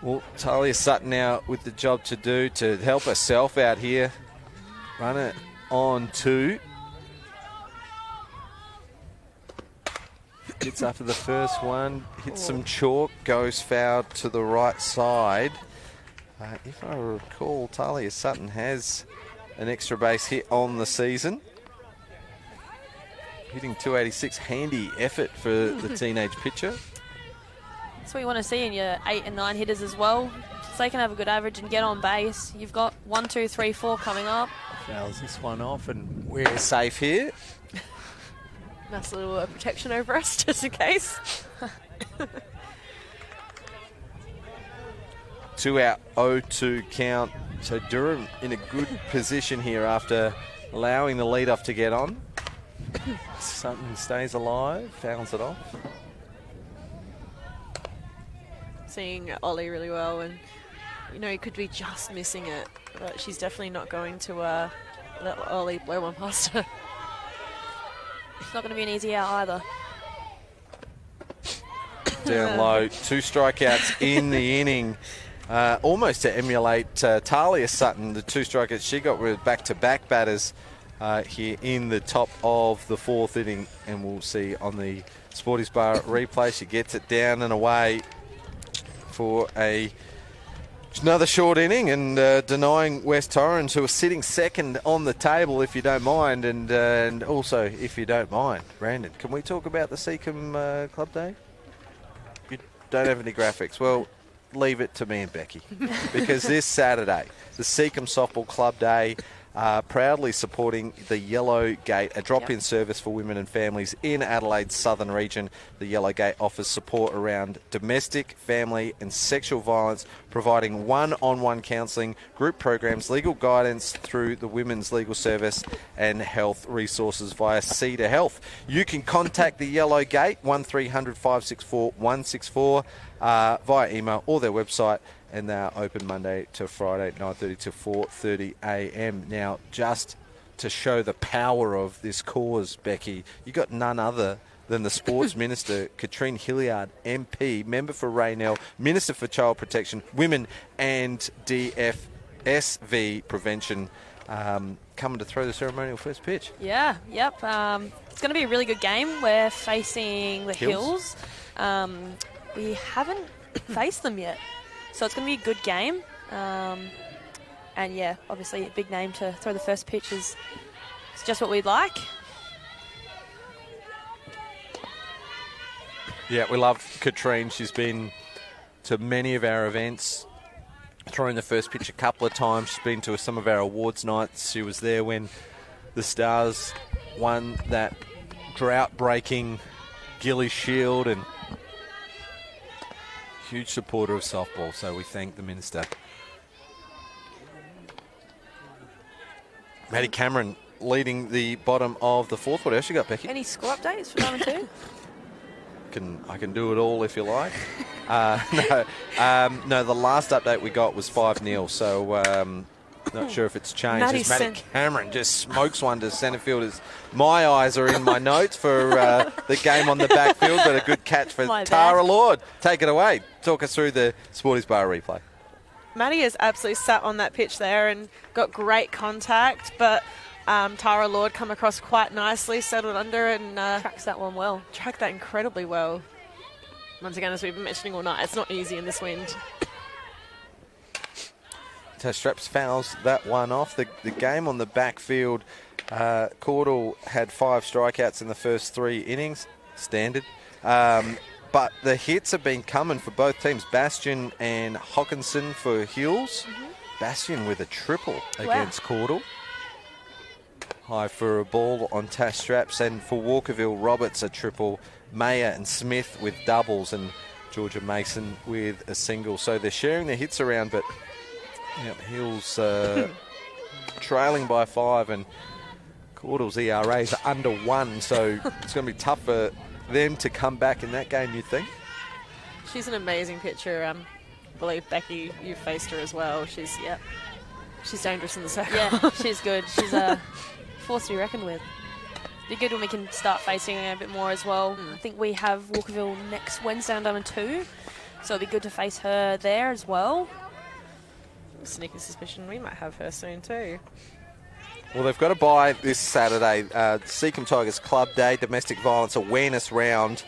Speaker 3: Well, Talia Sutton now with the job to do to help herself out here. Run it on 2. Hits after the first one, hits some chalk, goes foul to the right side. If I recall, Talia Sutton has an extra base hit on the season. Hitting 286, handy effort for the teenage pitcher.
Speaker 2: That's what you want to see in your 8 and 9 hitters as well. So they can have a good average and get on base. You've got 1, 2, 3, 4 coming up.
Speaker 3: Fouls this one off, and we're safe here.
Speaker 1: Nice little protection over us, just in case.
Speaker 3: 2 out, 0-2 count. So Durham in a good position here after allowing the leadoff to get on. Sutton stays alive, fouls it off.
Speaker 1: Seeing Ollie really well, and you know, he could be just missing it, but she's definitely not going to let Ollie blow one past her.
Speaker 2: It's not going to be an easy out either.
Speaker 3: Down low, 2 strikeouts in the inning. Almost to emulate Talia Sutton, the 2 strikeouts she got with back-to-back batters here in the top of the 4th inning. And we'll see on the Sporties Bar replay, she gets it down and away for another short inning, and denying West Torrens, who are sitting second on the table, if you don't mind, and also, if you don't mind, Brandon, can we talk about the Seacombe Club Day? You don't have any graphics. Well, leave it to me and Becky, because this Saturday, the Seacombe Softball Club Day, proudly supporting the Yellow Gate, a drop-in service for women and families in Adelaide's southern region. The Yellow Gate offers support around domestic, family and sexual violence, providing one-on-one counselling, group programs, legal guidance through the Women's Legal Service and health resources via Cedar Health. You can contact the Yellow Gate, 1300 564 164, via email or their website, and they're open Monday to Friday, 9:30 to 4:30 a.m. Now, just to show the power of this cause, Becky, you got none other than the Sports Minister, Katrine Hilliard, MP, member for Raynell, Minister for Child Protection, Women and DFSV Prevention, coming to throw the ceremonial first pitch.
Speaker 2: Yeah, yep. It's going to be a really good game. We're facing the Hills. We haven't faced them yet. So it's going to be a good game. And yeah, obviously a big name to throw the first pitch is just what we'd like.
Speaker 3: Yeah, we love Katrine. She's been to many of our events, throwing the first pitch a couple of times. She's been to some of our awards nights. She was there when the Stars won that drought-breaking Gillies Shield, and huge supporter of softball, so we thank the Minister. Maddie Cameron leading the bottom of the 4th. What else you got, Becky?
Speaker 2: Any score updates for 1 and 2?
Speaker 3: I can do it all if you like. No, the last update we got was 5-0, so not sure if it's changed. Maddie Cameron just smokes one to centre fielders. My eyes are in my notes for the game on the backfield, but a good catch for Tara Lord. Take it away. Talk us through the Sporties Bar replay.
Speaker 1: Maddie has absolutely sat on that pitch there and got great contact, but Tara Lord come across quite nicely, settled under and
Speaker 2: Tracks that one well.
Speaker 1: tracked that incredibly well. Once again, as we've been mentioning all night, it's not easy in this wind.
Speaker 3: So Straps fouls that one off. The game on the backfield, Caudle had 5 strikeouts in the first 3 innings, standard. But the hits have been coming for both teams. Bastion and Hawkinson for Hills. Bastion with a triple against Caudle. High for a ball on Tash Straps. And for Walkerville, Roberts a triple. Mayer and Smith with doubles. And Georgia Mason with a single. So they're sharing their hits around, but Hills trailing by 5. And Caudle's ERA is under 1. So it's going to be tough for them to come back in that game, you think?
Speaker 1: She's an amazing pitcher. I believe, Becky, you faced her as well. She's dangerous in the circle.
Speaker 2: Yeah, she's good. She's a force to be reckoned with. Be good when we can start facing her a bit more as well. I think we have Walkerville next Wednesday on Diamond 2, so it'll be good to face her there as well.
Speaker 1: Sneaky suspicion we might have her soon too.
Speaker 3: Well, they've got to buy this Saturday. Seacombe Tigers Club Day, Domestic Violence Awareness Round.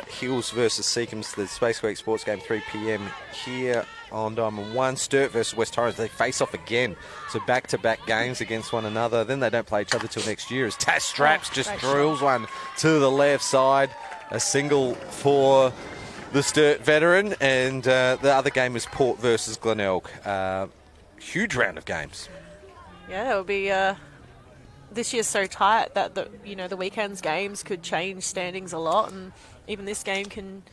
Speaker 3: Hills versus Seacomb's the Space Week Sports Game, 3 p.m. here on Diamond 1. Sturt versus West Torrens. They face off again. So back-to-back games against one another. Then they don't play each other till next year as Tash Straps just drills one to the left side. A single for the Sturt veteran. And the other game is Port versus Glenelg. Huge round of games.
Speaker 1: Yeah, it'll be. This year's so tight that the weekend's games could change standings a lot, and even this game can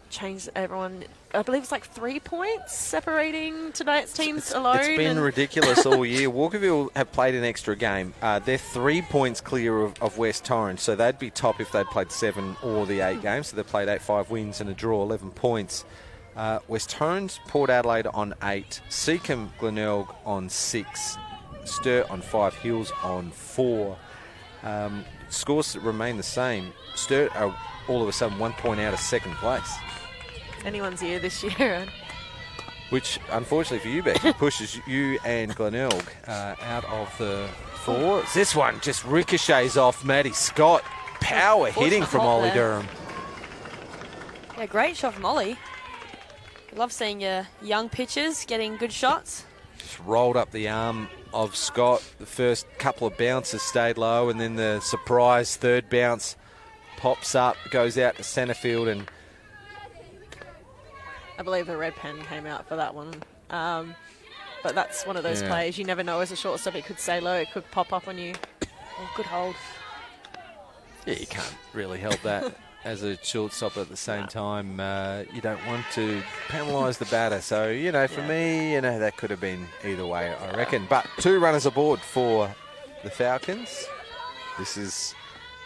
Speaker 1: change everyone. I believe it's like 3 points separating tonight's teams alone.
Speaker 3: It's been ridiculous all year. Walkerville have played an extra game. They're 3 points clear of West Torrens, so they'd be top if they'd played 7 or the 8 games. So they played 8, 5 wins and a draw, 11 points. West Torrens, Port Adelaide on 8, Seacombe Glenelg on 6, Sturt on 5, Hills on 4. Scores remain the same. Sturt are all of a sudden 1 point out of second place.
Speaker 1: Anyone's year this year.
Speaker 3: Which, unfortunately for you, Becky, pushes you and Glenelg out of the 4. This one just ricochets off Maddie Scott. Power hitting from Ollie Durham.
Speaker 2: Yeah, great shot from Ollie. Love seeing your young pitchers getting good shots.
Speaker 3: Just rolled up the arm of Scott. The first couple of bounces stayed low, and then the surprise third bounce pops up, goes out to centre field, and
Speaker 1: I believe the red pen came out for that one. But that's one of those plays. You never know as a shortstop. It could stay low. It could pop up on you.
Speaker 2: Oh, good hold.
Speaker 3: Yeah, you can't really help that. As a shortstop at the same time, you don't want to penalise the batter. So, for me, that could have been either way, I reckon. But 2 runners aboard for the Falcons. This is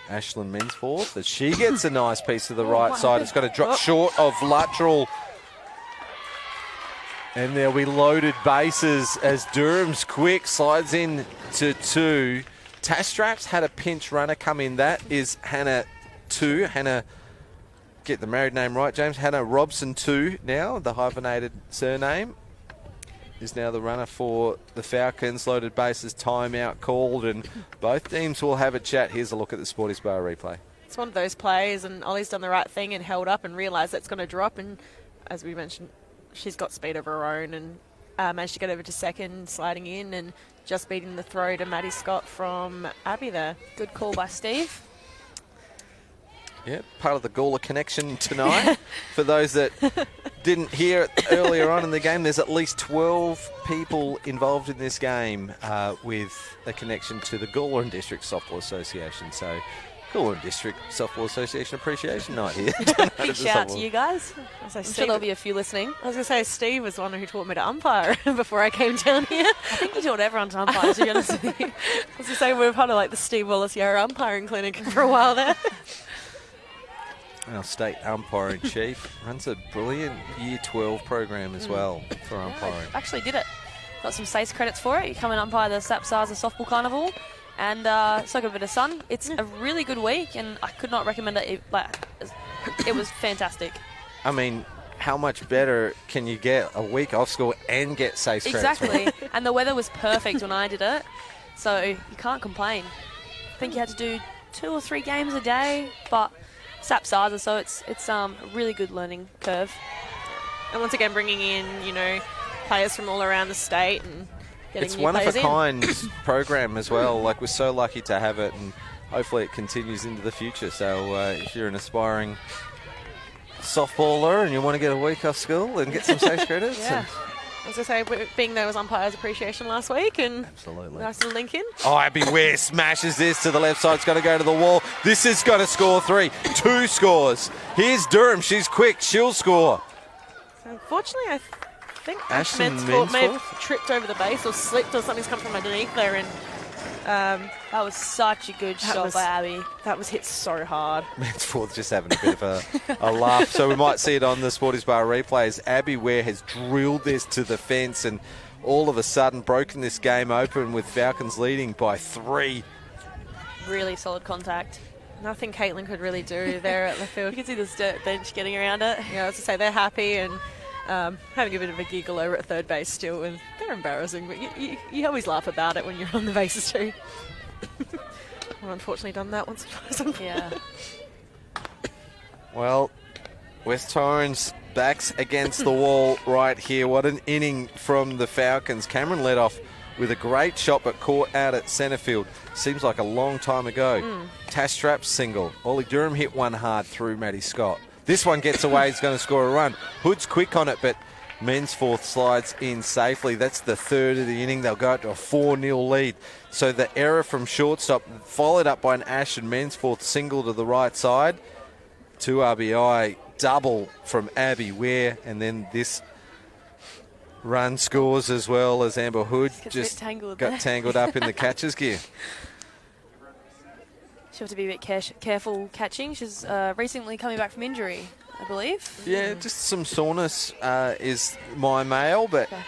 Speaker 3: Ashlyn Mensforth. As she gets a nice piece to the right side. It's going to drop short of Luttrell. And there'll be loaded bases as Durham's quick slides in to 2. Tash Straps had a pinch runner come in. That is Hannah 2. Hannah, get the married name right, James. Hannah Robson 2 now, the hyphenated surname, is now the runner for the Falcons. Loaded bases, timeout called, and both teams will have a chat. Here's a look at the Sporties Bar replay.
Speaker 1: It's one of those plays, and Ollie's done the right thing and held up and realised that's going to drop. And as we mentioned, she's got speed of her own and managed to get over to second, sliding in and just beating the throw to Maddie Scott from Abby there.
Speaker 2: Good call by Steve.
Speaker 3: Yeah, part of the Gawler connection tonight. For those that didn't hear it earlier on in the game, there's at least 12 people involved in this game with a connection to the Gawler and District Softball Association. So, Gawler and District Softball Association Appreciation Night here.
Speaker 2: Big shout out to you guys. I'm sure there'll be a few listening.
Speaker 1: I was going to say, Steve was the one who taught me to umpire before I came down here.
Speaker 2: I think you taught everyone to umpire, to be honest with you.
Speaker 1: I was going to say, we've had like the Steve Wallace Yarra umpiring clinic for a while there.
Speaker 3: Our state umpiring chief runs a brilliant Year 12 program as well for umpiring.
Speaker 2: I actually did it. Got some SACE credits for it. You come and umpire the Sapsaza Softball Carnival, and so I got a bit of sun. It's a really good week, and I could not recommend it. It was fantastic.
Speaker 3: I mean, how much better can you get? A week off school and get SACE credits?
Speaker 2: Exactly. And the weather was perfect when I did it. So you can't complain. I think you had to do 2 or 3 games a day, but SAP SARSA, so it's a really good learning curve.
Speaker 1: And once again, bringing in, players from all around the state and getting
Speaker 3: it's
Speaker 1: new players in.
Speaker 3: It's one of a kind program as well. Like, we're so lucky to have it, and hopefully it continues into the future. So if you're an aspiring softballer and you want to get a week off school and get some safe credits.
Speaker 1: Yeah. As I say, being there was Umpires Appreciation last week, and
Speaker 3: absolutely
Speaker 1: nice to link in.
Speaker 3: Oh, Abby Ware smashes this to the left side. It's going to go to the wall. This is going to score 3. 2 scores. Here's Durham. She's quick. She'll score.
Speaker 1: So unfortunately, I think
Speaker 3: Ashton
Speaker 1: Mensforth may have tripped over the base or slipped, or something's come from underneath there, and
Speaker 2: that was such a good shot by Abby.
Speaker 1: That was hit so hard.
Speaker 3: Mansforth just having a bit of a laugh. So we might see it on the Sporties Bar replays. Abby Ware has drilled this to the fence and all of a sudden broken this game open with Falcons leading by 3.
Speaker 2: Really solid contact.
Speaker 1: Nothing Caitlin could really do there at the field.
Speaker 2: You can see the Sturt bench getting around it.
Speaker 1: Yeah, as I say, they're happy and having a bit of a giggle over at third base still, and they're embarrassing, but you always laugh about it when you're on the bases too. I've unfortunately done that once or twice.
Speaker 2: Yeah.
Speaker 3: Well, West Torrens backs against the wall right here. What an inning from the Falcons. Cameron led off with a great shot but caught out at centre field. Seems like a long time ago. Tash Trapp's single. Ollie Durham hit one hard through Maddie Scott. This one gets away, he's going to score a run. Hood's quick on it, but Mensforth slides in safely. That's the third of the inning. They'll go to a 4-0 lead. So the error from shortstop, followed up by an Ashton Mensforth single to the right side. 2 RBI, double from Abby Ware, and then this run scores as well as Amber Hood just got tangled up in the catcher's gear.
Speaker 2: She'll have to be a bit careful catching. She's recently coming back from injury, I believe.
Speaker 3: Yeah, just some soreness is my mail, but...
Speaker 2: Okay.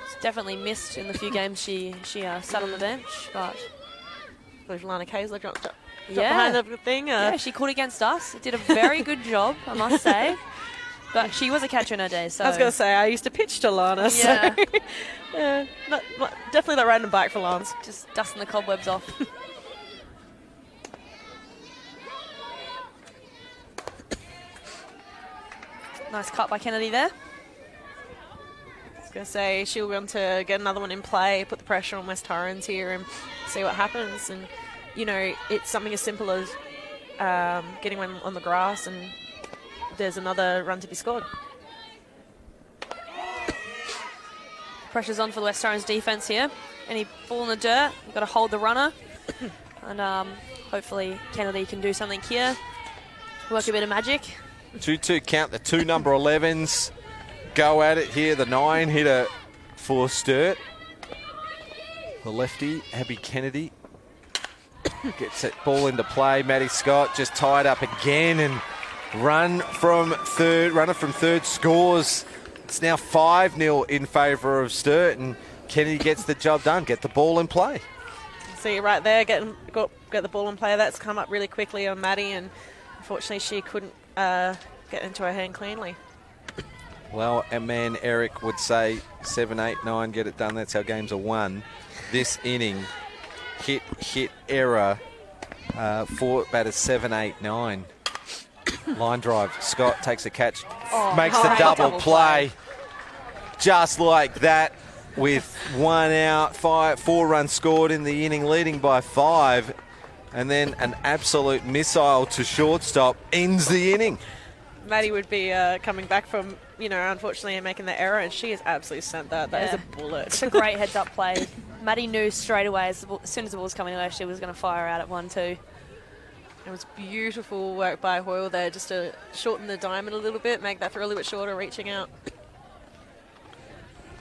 Speaker 2: She's definitely missed in the few games she sat on the bench, but...
Speaker 1: I believe Lana Kayser dropped behind the thing.
Speaker 2: Yeah, she caught against us. Did a very good job, I must say. But she was a catcher in her day, so...
Speaker 1: I was going to say, I used to pitch to Lana,
Speaker 2: yeah.
Speaker 1: So... yeah, definitely not riding a bike for Lance.
Speaker 2: Just dusting the cobwebs off. Nice cut by Kennedy there.
Speaker 1: I was going to say, she'll want to get another one in play, put the pressure on West Torrens here and see what happens. And, it's something as simple as getting one on the grass and there's another run to be scored.
Speaker 2: Pressure's on for the West Torrens defence here. Any ball in the dirt, you've got to hold the runner. And hopefully Kennedy can do something here. Work a bit of magic.
Speaker 3: 2-2 count, the 2 number 11s go at it here. The 9 hitter for Sturt. The lefty, Abby Kennedy, gets that ball into play. Maddie Scott just tied up again, and runner from third scores. It's now 5-0 in favour of Sturt, and Kennedy gets the job done. Get the ball in play.
Speaker 1: See right there, get the ball in play. That's come up really quickly on Maddie, and unfortunately she couldn't get into her hand cleanly.
Speaker 3: Well, a man Eric would say 7, 8, 9, get it done. That's how games are won. This inning, hit, error for batters 7, 8, 9. Line drive. Scott takes a catch, makes the double play. Just like that, with 1 out, 4 runs scored in the inning, leading by 5. And then an absolute missile to shortstop ends the inning.
Speaker 1: Maddie would be coming back from, unfortunately making the error, and she has absolutely sent that. That is a bullet.
Speaker 2: It's a great heads-up play. Maddie knew straight away as soon as the ball was coming away, she was going to fire out at 1-2.
Speaker 1: It was beautiful work by Hoyle there, just to shorten the diamond a little bit, make that throw a little bit shorter, reaching out.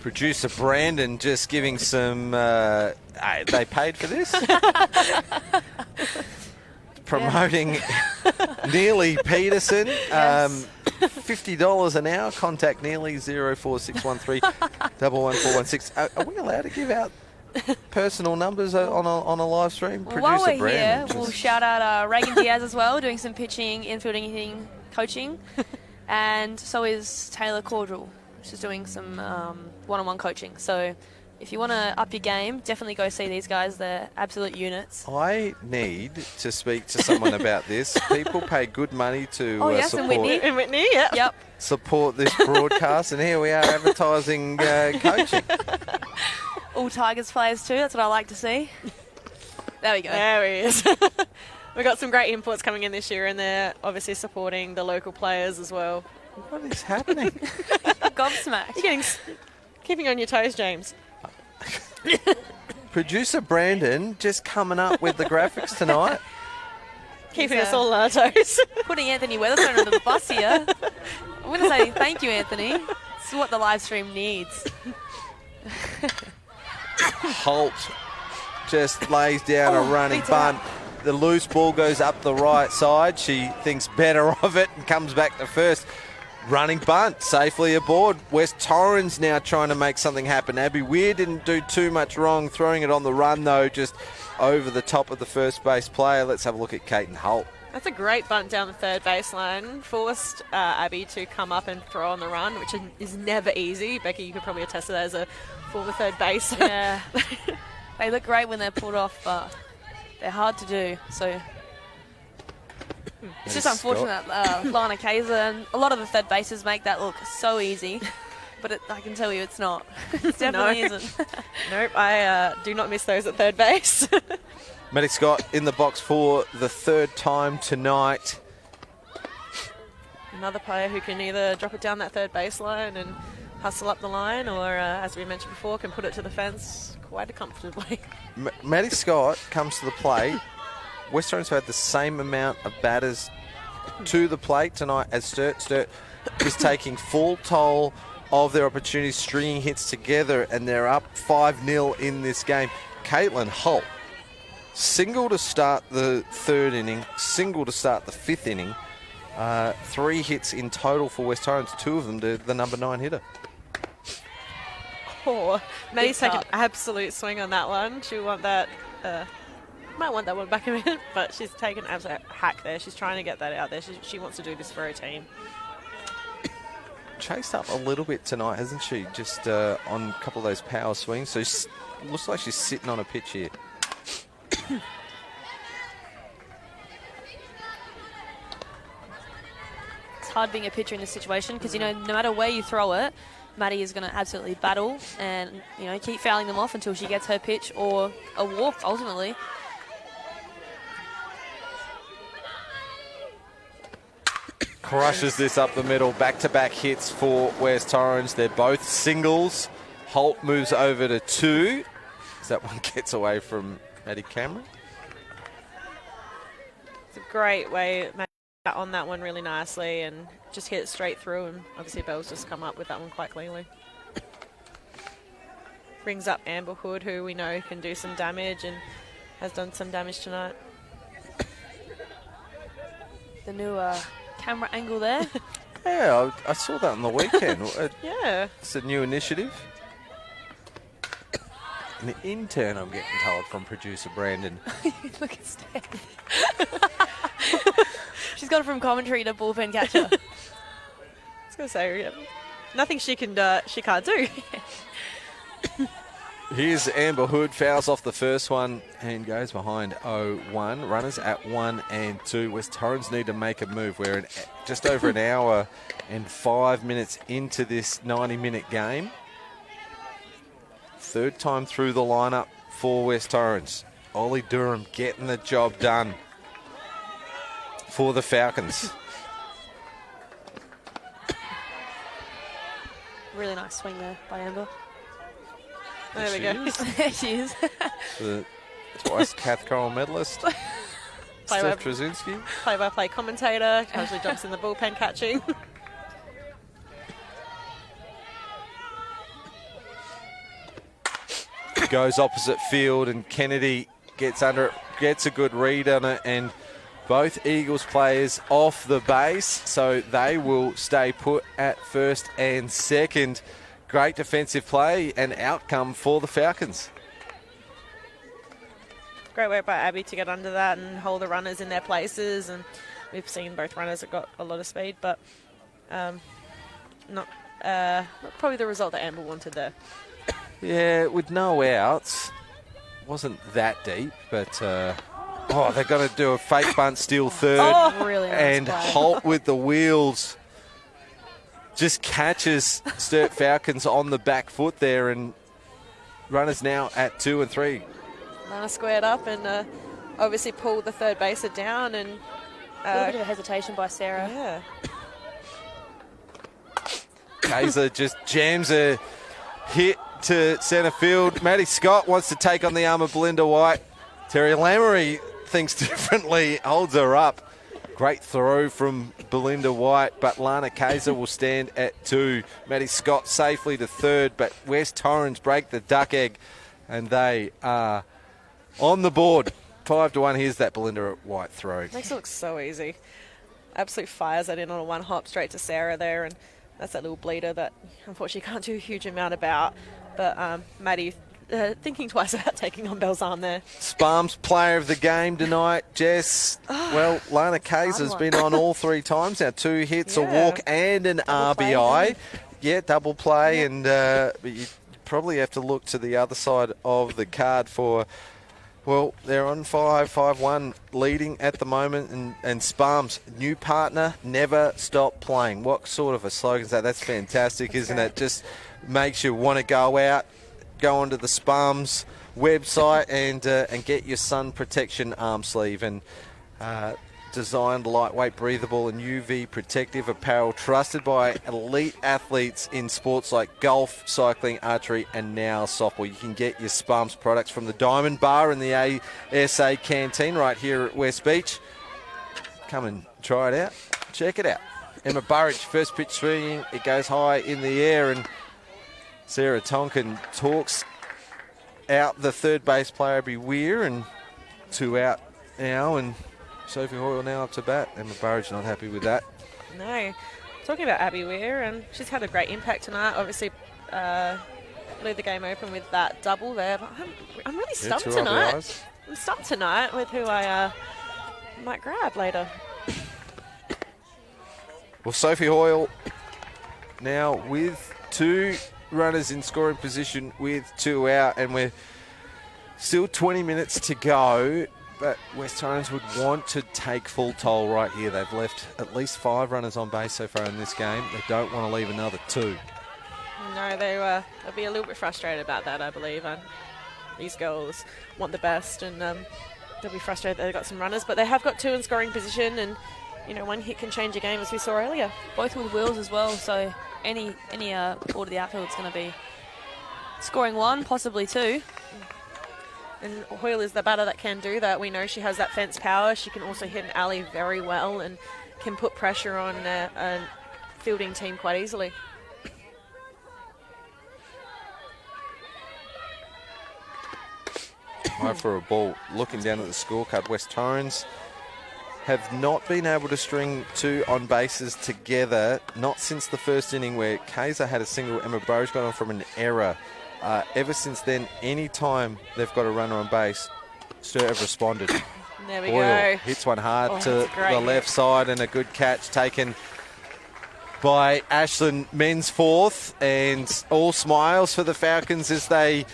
Speaker 1: Producer
Speaker 3: Brandon just giving some... they paid for this? Promoting Neely Peterson.
Speaker 2: Yes.
Speaker 3: $50 an hour. Contact Neely 04613 11416. Are we allowed to give out personal numbers on a live stream?
Speaker 2: Well, while we're here, we'll shout out Reagan Diaz as well, doing some pitching, infielding, hitting, coaching. And so is Taylor Caudrell. She's doing some one-on-one coaching. So if you want to up your game, definitely go see these guys. They're absolute units.
Speaker 3: I need to speak to someone about this. People pay good money to
Speaker 2: in
Speaker 3: support.
Speaker 2: Whitney.
Speaker 1: In Whitney, yeah.
Speaker 2: Yep.
Speaker 3: Support this broadcast, and here we are advertising coaching.
Speaker 2: All Tigers players too. That's what I like to see. There we go.
Speaker 1: There he is. We've got some great imports coming in this year, and they're obviously supporting the local players as well.
Speaker 3: What is happening?
Speaker 2: Gobsmacked.
Speaker 1: You're keeping on your toes, James.
Speaker 3: Producer Brandon just coming up with the graphics tonight.
Speaker 1: Keeping us all on our toes.
Speaker 2: Putting Anthony Weatherstone under the bus here. I'm going to say thank you, Anthony. This is what the live stream needs.
Speaker 3: Holt just lays down a running
Speaker 2: beats
Speaker 3: bunt. The loose ball goes up the right side. She thinks better of it and comes back to first. Running bunt, safely aboard. West Torrens now trying to make something happen. Abby Weir didn't do too much wrong, throwing it on the run, though, just over the top of the first base player. Let's have a look at Caton Holt.
Speaker 1: That's a great bunt down the third baseline. Forced Abby to come up and throw on the run, which is never easy. Becky, you could probably attest to that as a former third base.
Speaker 2: Yeah. They look great when they're pulled off, but they're hard to do. So it's just unfortunate that Lana Kaiser and a lot of the third bases make that look so easy. But I can tell you it's not. It definitely isn't.
Speaker 1: Nope, I do not miss those at third base.
Speaker 3: Maddie Scott in the box for the third time tonight.
Speaker 1: Another player who can either drop it down that third baseline and hustle up the line, or as we mentioned before, can put it to the fence quite comfortably.
Speaker 3: Maddie Scott comes to the plate. West Torrens have had the same amount of batters to the plate tonight as Sturt. Sturt is taking full toll of their opportunities, stringing hits together, and they're up 5-0 in this game. Caitlin Holt, single to start the third inning, single to start the fifth inning. 3 hits in total for West Torrens, 2 of them to the number 9 hitter.
Speaker 1: Oh, Maddie's taken an absolute swing on that one. She'll want that. Might want that one back a minute, but she's taken an absolute hack there. She's trying to get that out there. She wants to do this for her team.
Speaker 3: Chased up a little bit tonight, hasn't she? Just on a couple of those power swings. So looks like she's sitting on a pitch here.
Speaker 2: It's hard being a pitcher in this situation because, no matter where you throw it, Maddie is going to absolutely battle and, keep fouling them off until she gets her pitch or a walk, ultimately.
Speaker 3: Crushes this up the middle. Back-to-back hits for West Torrens. They're both singles. Holt moves over to 2. As that one gets away from Maddie Cameron.
Speaker 1: It's a great way on that one really nicely and just hit it straight through, and obviously Bell's just come up with that one quite cleanly. Brings up Amber Hood, who we know can do some damage and has done some damage tonight.
Speaker 2: The new camera angle there.
Speaker 3: Yeah, I saw that on the weekend.
Speaker 1: Yeah.
Speaker 3: It's a new initiative. An intern, I'm getting told, from producer Brandon.
Speaker 2: Look at Steph. She's gone from commentary to bullpen catcher.
Speaker 1: I was going to say, yeah, nothing she can't do.
Speaker 3: Here's Amber Hood, fouls off the first one and goes behind 0-1. Runners at 1 and 2. West Torrens need to make a move. We're just over an hour and 5 minutes into this 90-minute game. Third time through the lineup for West Torrens. Ollie Durham getting the job done for the Falcons.
Speaker 2: Really nice swing there by Amber.
Speaker 1: There we go.
Speaker 2: There she is.
Speaker 3: The twice Cath Coral medalist, Steph Trzynski.
Speaker 1: Play-by-play commentator, casually jumps in the bullpen catching.
Speaker 3: Goes opposite field and Kennedy gets under it, gets a good read on it, and both Eagles players off the base, so they will stay put at first and second. Great defensive play and outcome for the Falcons.
Speaker 1: Great work by Abby to get under that and hold the runners in their places, and we've seen both runners have got a lot of speed, but not probably the result that Amber wanted there.
Speaker 3: Yeah, with no outs. Wasn't that deep, but they're going to do a fake bunt steal third.
Speaker 2: Really nice
Speaker 3: And
Speaker 2: play.
Speaker 3: Holt with the wheels just catches Sturt Falcons on the back foot there, and runners now at 2 and 3.
Speaker 1: Lana squared up and obviously pulled the third baser down, and
Speaker 2: A little bit of a hesitation by Sarah.
Speaker 1: yeah.
Speaker 3: Kaiser just jams a hit to centre field. Maddie Scott wants to take on the arm of Belinda White. Terry Lamery thinks differently, holds her up. Great throw from Belinda White, but Lana Kaiser will stand at 2. Maddie Scott safely to third, but West Torrens break the duck egg, and they are on the board. 5-1. Here's that Belinda White throw.
Speaker 1: Makes it look so easy. Absolute fires that in on a one hop straight to Sarah there, and that's that little bleeder that unfortunately can't do a huge amount about. But Maddie thinking twice about taking on Belzarn there.
Speaker 3: Sparms player of the game tonight, Jess. Well, Lana Kaiser's been on all 3 times now. 2 hits, a walk, and an RBI. Yeah, double play, and but you probably have to look to the other side of the card for. Well, they're on 5-1 leading at the moment, and Sparms, new partner, never stop playing. What sort of a slogan is that? That's fantastic, isn't it? Just makes you want to go out, go onto the Sparms website and get your sun protection arm sleeve. And designed lightweight, breathable and UV protective apparel trusted by elite athletes in sports like golf, cycling, archery and now softball. You can get your Sparms products from the Diamond Bar in the ASA canteen right here at West Beach. Come and try it out. Check it out. Emma Burridge, first pitch swinging. It goes high in the air, and Sarah Tonkin talks out the third base player, Abby Weir, and 2 out now, and Sophie Hoyle now up to bat. Emma Burridge not happy with that.
Speaker 1: No. Talking about Abby Weir, and she's had a great impact tonight. Obviously, blew the game open with that double there. But I'm really stumped tonight.
Speaker 3: RBIs.
Speaker 1: I'm stumped tonight with who I might grab later.
Speaker 3: Well, Sophie Hoyle now with 2 runners in scoring position with 2 out, and we're still 20 minutes to go. But West Torrens would want to take full toll right here. They've left at least 5 runners on base so far in this game. They don't want to leave another 2.
Speaker 1: No, they'll be a little bit frustrated about that, I believe. These girls want the best, and they'll be frustrated that they've got some runners. But they have got 2 in scoring position, and one hit can change a game, as we saw earlier.
Speaker 2: Both with wheels as well, so any ball to the outfield is going to be scoring 1, possibly 2.
Speaker 1: And Hoyle is the batter that can do that. We know she has that fence power. She can also hit an alley very well and can put pressure on a fielding team quite easily.
Speaker 3: For a ball. Looking down at the scorecard, West Torrens have not been able to string 2 on bases together, not since the first inning where Kaiser had a single. Emma Burridge got on from an error. Ever since then, any time they've got a runner on base, Sturt have responded.
Speaker 1: There we
Speaker 3: Hoyle
Speaker 1: go.
Speaker 3: hits one hard to
Speaker 1: that's a great
Speaker 3: the left side, and a good catch taken by Ashlyn Mensforth, and all smiles for the Falcons as they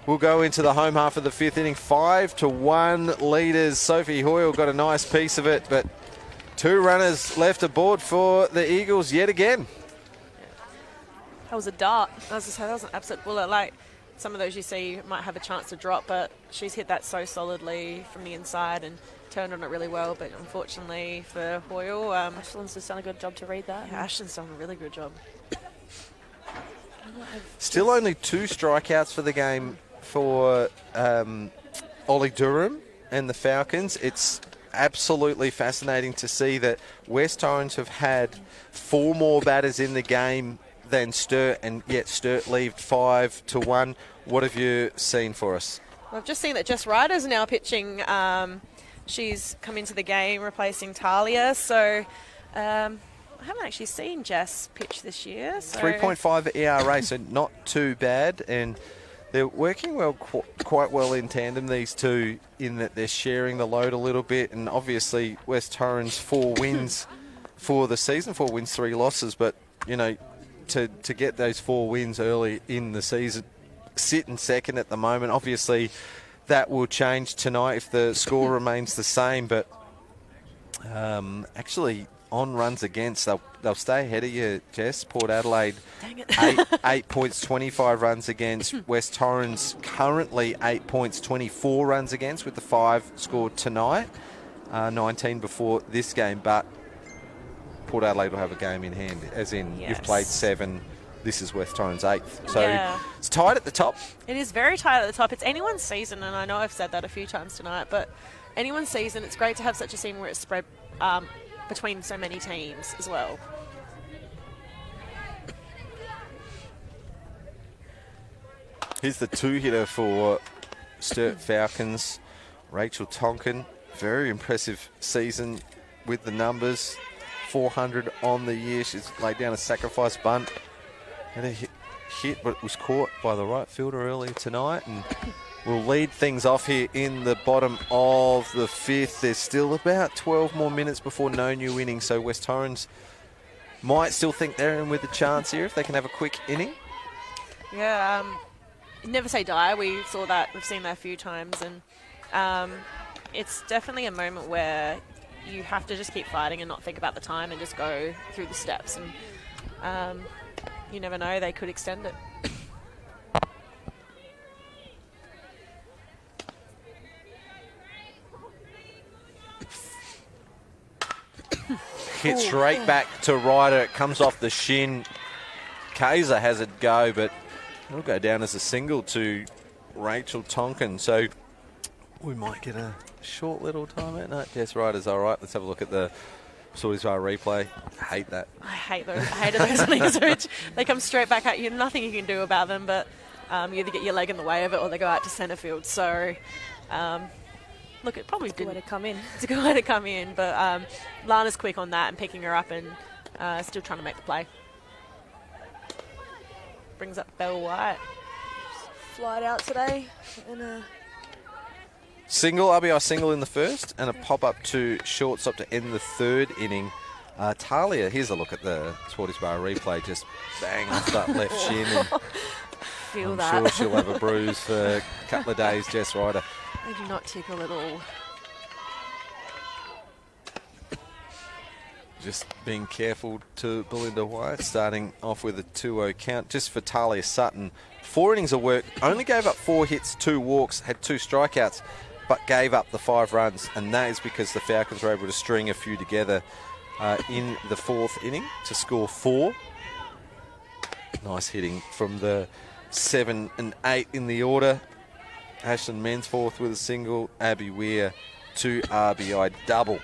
Speaker 3: will go into the home half of the 5th inning. 5-1 leaders. Sophie Hoyle got a nice piece of it, but 2 runners left aboard for the Eagles yet again.
Speaker 2: That was a dart.
Speaker 1: I was just saying, that was an absolute bullet. Like some of those you see might have a chance to drop, but she's hit that so solidly from the inside and turned on it really well. But unfortunately for Hoyle,
Speaker 2: Ashlyn's just done a good job to read that.
Speaker 1: yeah, Ashton's done a really good job.
Speaker 3: Still only 2 strikeouts for the game for Ollie Durham and the Falcons. It's absolutely fascinating to see that West Torrens have had 4 more batters in the game than Sturt, and yet Sturt lead 5-1. What have you seen for us?
Speaker 1: Well, I've just seen that Jess Ryder's now pitching. She's come into the game replacing Talia, so I haven't actually seen Jess pitch this year. So
Speaker 3: 3.5 ERA, so not too bad, and they're working well, quite well in tandem, these 2, in that they're sharing the load a little bit. And obviously West Torrens 4 wins for the season, 4 wins, 3 losses, but to get those 4 wins early in the season sitting second at the moment. Obviously, that will change tonight if the score remains the same. But actually, on runs against, they'll stay ahead of you, Jess. Port Adelaide, 8 points, 25 runs against. West Torrens currently 8 points, 24 runs against, with the 5 scored tonight, 19 before this game. But Port Adelaide will have a game in hand, as in you've played 7. This is West Torrens' 8th. So it's tight at the top.
Speaker 1: It is very tight at the top. It's anyone's season, and I know I've said that a few times tonight, but anyone's season, it's great to have such a season where it's spread between so many teams as well.
Speaker 3: Here's the 2-hitter for Sturt Falcons, Rachel Tonkin. Very impressive season with the numbers. 400 on the year. She's laid down a sacrifice bunt. Had a hit, but it was caught by the right fielder earlier tonight, and will lead things off here in the bottom of the 5th. There's still about 12 more minutes before no new innings, so West Torrens might still think they're in with a chance here if they can have a quick inning.
Speaker 1: Yeah, never say die. We've seen that a few times, and it's definitely a moment where you have to just keep fighting and not think about the time and just go through the steps, and you never know, they could extend it.
Speaker 3: Hit straight back to Ryder. It comes off the shin. Kaiser has it go, but it'll go down as a single to Rachel Tonkin. So we might get a short little timeout. No, Jess Ryder's all right. Let's have a look at the Sorties Bar replay. I hate that.
Speaker 1: I hated those things. Which they come straight back at you. Nothing you can do about them, but you either get your leg in the way of it or they go out to centre field. So, look, it probably didn't.
Speaker 2: Way to come in.
Speaker 1: It's a good way to come in, but Lana's quick on that and picking her up and still trying to make the play. Brings up Belle White.
Speaker 2: Flight out today. And
Speaker 3: single, RBI single in the first, and a pop-up to shortstop to end the 3rd inning. Talia, here's a look at the Sporties Bar replay, just bang off that left shin. And
Speaker 1: Feel
Speaker 3: I'm
Speaker 1: that.
Speaker 3: sure she'll have a bruise for a couple of days, Jess Ryder.
Speaker 1: They do not tickle at all.
Speaker 3: Just being careful to Belinda White, starting off with a 2-0 count. Just for Talia Sutton, 4 innings of work, only gave up 4 hits, 2 walks, had 2 strikeouts, but gave up the 5 runs, and that is because the Falcons were able to string a few together in the 4th inning to score 4. Nice hitting from the 7 and 8 in the order. Ashlyn Mensforth with a single, Abby Weir 2 RBI double.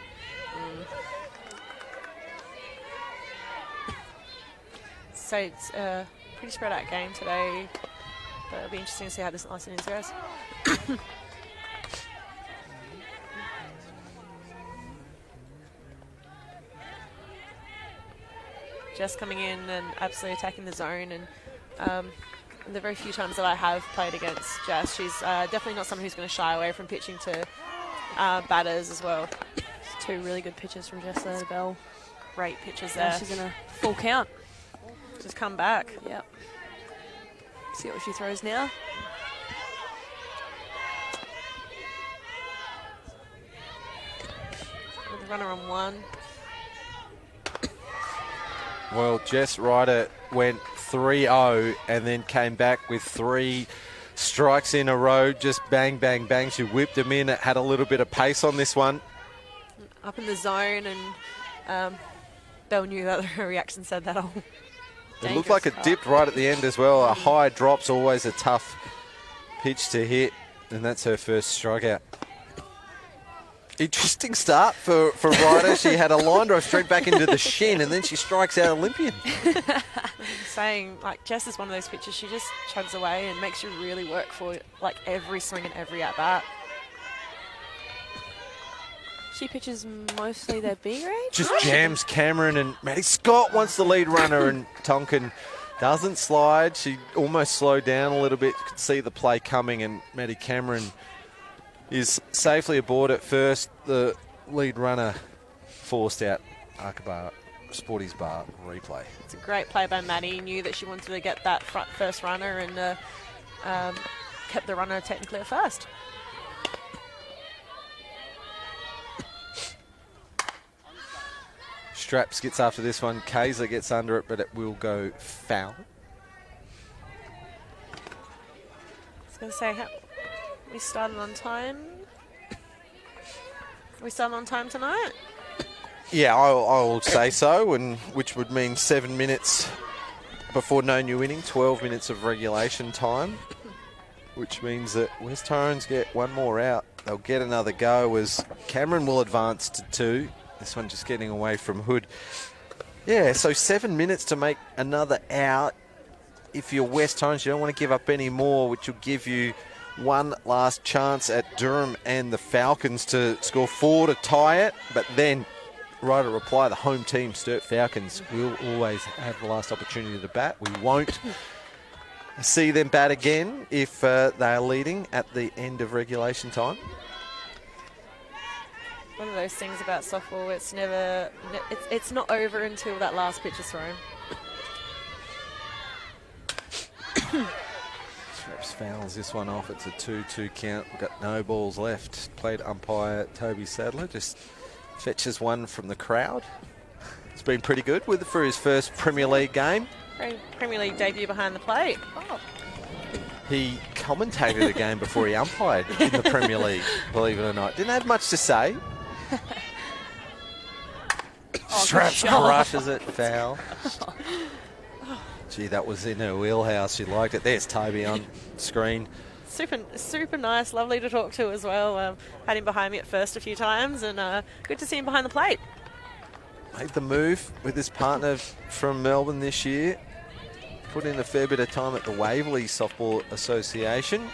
Speaker 1: So it's a pretty spread out game today, but it'll be interesting to see how this last innings goes. Just coming in and absolutely attacking the zone, and the very few times that I have played against Jess, she's definitely not someone who's going to shy away from pitching to batters as well.
Speaker 2: 2 really good pitches from Jess there, Belle.
Speaker 1: Great pitches there.
Speaker 2: She's in a full count.
Speaker 1: Just come back.
Speaker 2: Yep. See what she throws now.
Speaker 1: With a runner on 1.
Speaker 3: Well, Jess Ryder went 3-0 and then came back with 3 strikes in a row. Just bang, bang, bang. She whipped them in. It had a little bit of pace on this one.
Speaker 1: Up in the zone, and Belle knew that her reaction said that all.
Speaker 3: It looked like it dipped right at the end as well. A high drop's always a tough pitch to hit, and that's her first strikeout. Interesting start for Ryder. She had a line drive straight back into the shin, and then she strikes out Olympian.
Speaker 1: I'm saying, like, Jess is one of those pitchers, she just chugs away and makes you really work for, like, every swing and every at-bat.
Speaker 2: She pitches mostly their B grade.
Speaker 3: Just jams Cameron, and Maddie Scott wants the lead runner, and Tonkin doesn't slide. She almost slowed down a little bit. You could see the play coming, and Maddie Cameron is safely aboard at first. The lead runner forced out. Aqaba Sporties Bar replay.
Speaker 1: It's a great play by Maddie. Knew that she wanted to get that first runner, and kept the runner technically at first.
Speaker 3: Straps gets after this one. Kaiser gets under it, but it will go foul.
Speaker 1: I was going to say, we started on time. We started on time tonight?
Speaker 3: Yeah, I'll say so, and which would mean 7 minutes before no new inning, 12 minutes of regulation time, which means that West Torrens get one more out. They'll get another go as Cameron will advance to 2. This one just getting away from Hood. Yeah, so 7 minutes to make another out. If you're West Torrens, you don't want to give up any more, which will give you one last chance at Durham and the Falcons to score 4 to tie it. But then, right at reply, the home team, Sturt Falcons, will always have the last opportunity to bat. We won't see them bat again if they are leading at the end of regulation time.
Speaker 1: One of those things about softball, it's not over until that last pitch is thrown.
Speaker 3: Straps fouls this one off. It's a 2-2 count. We've got no balls left. Played umpire Toby Sadler. Just fetches one from the crowd. It's been pretty good for his first Premier League game.
Speaker 1: Premier League debut behind the plate. Oh.
Speaker 3: He commentated a game before he umpired in the Premier League, believe it or not. Didn't have much to say. Straps crushes it, foul. Gee, that was in her wheelhouse. She liked it. There's Toby on screen.
Speaker 1: Super nice, lovely to talk to as well. Had him behind me at first a few times, and good to see him behind the plate.
Speaker 3: Made the move with his partner from Melbourne this year. Put in a fair bit of time at the Waverley Softball Association.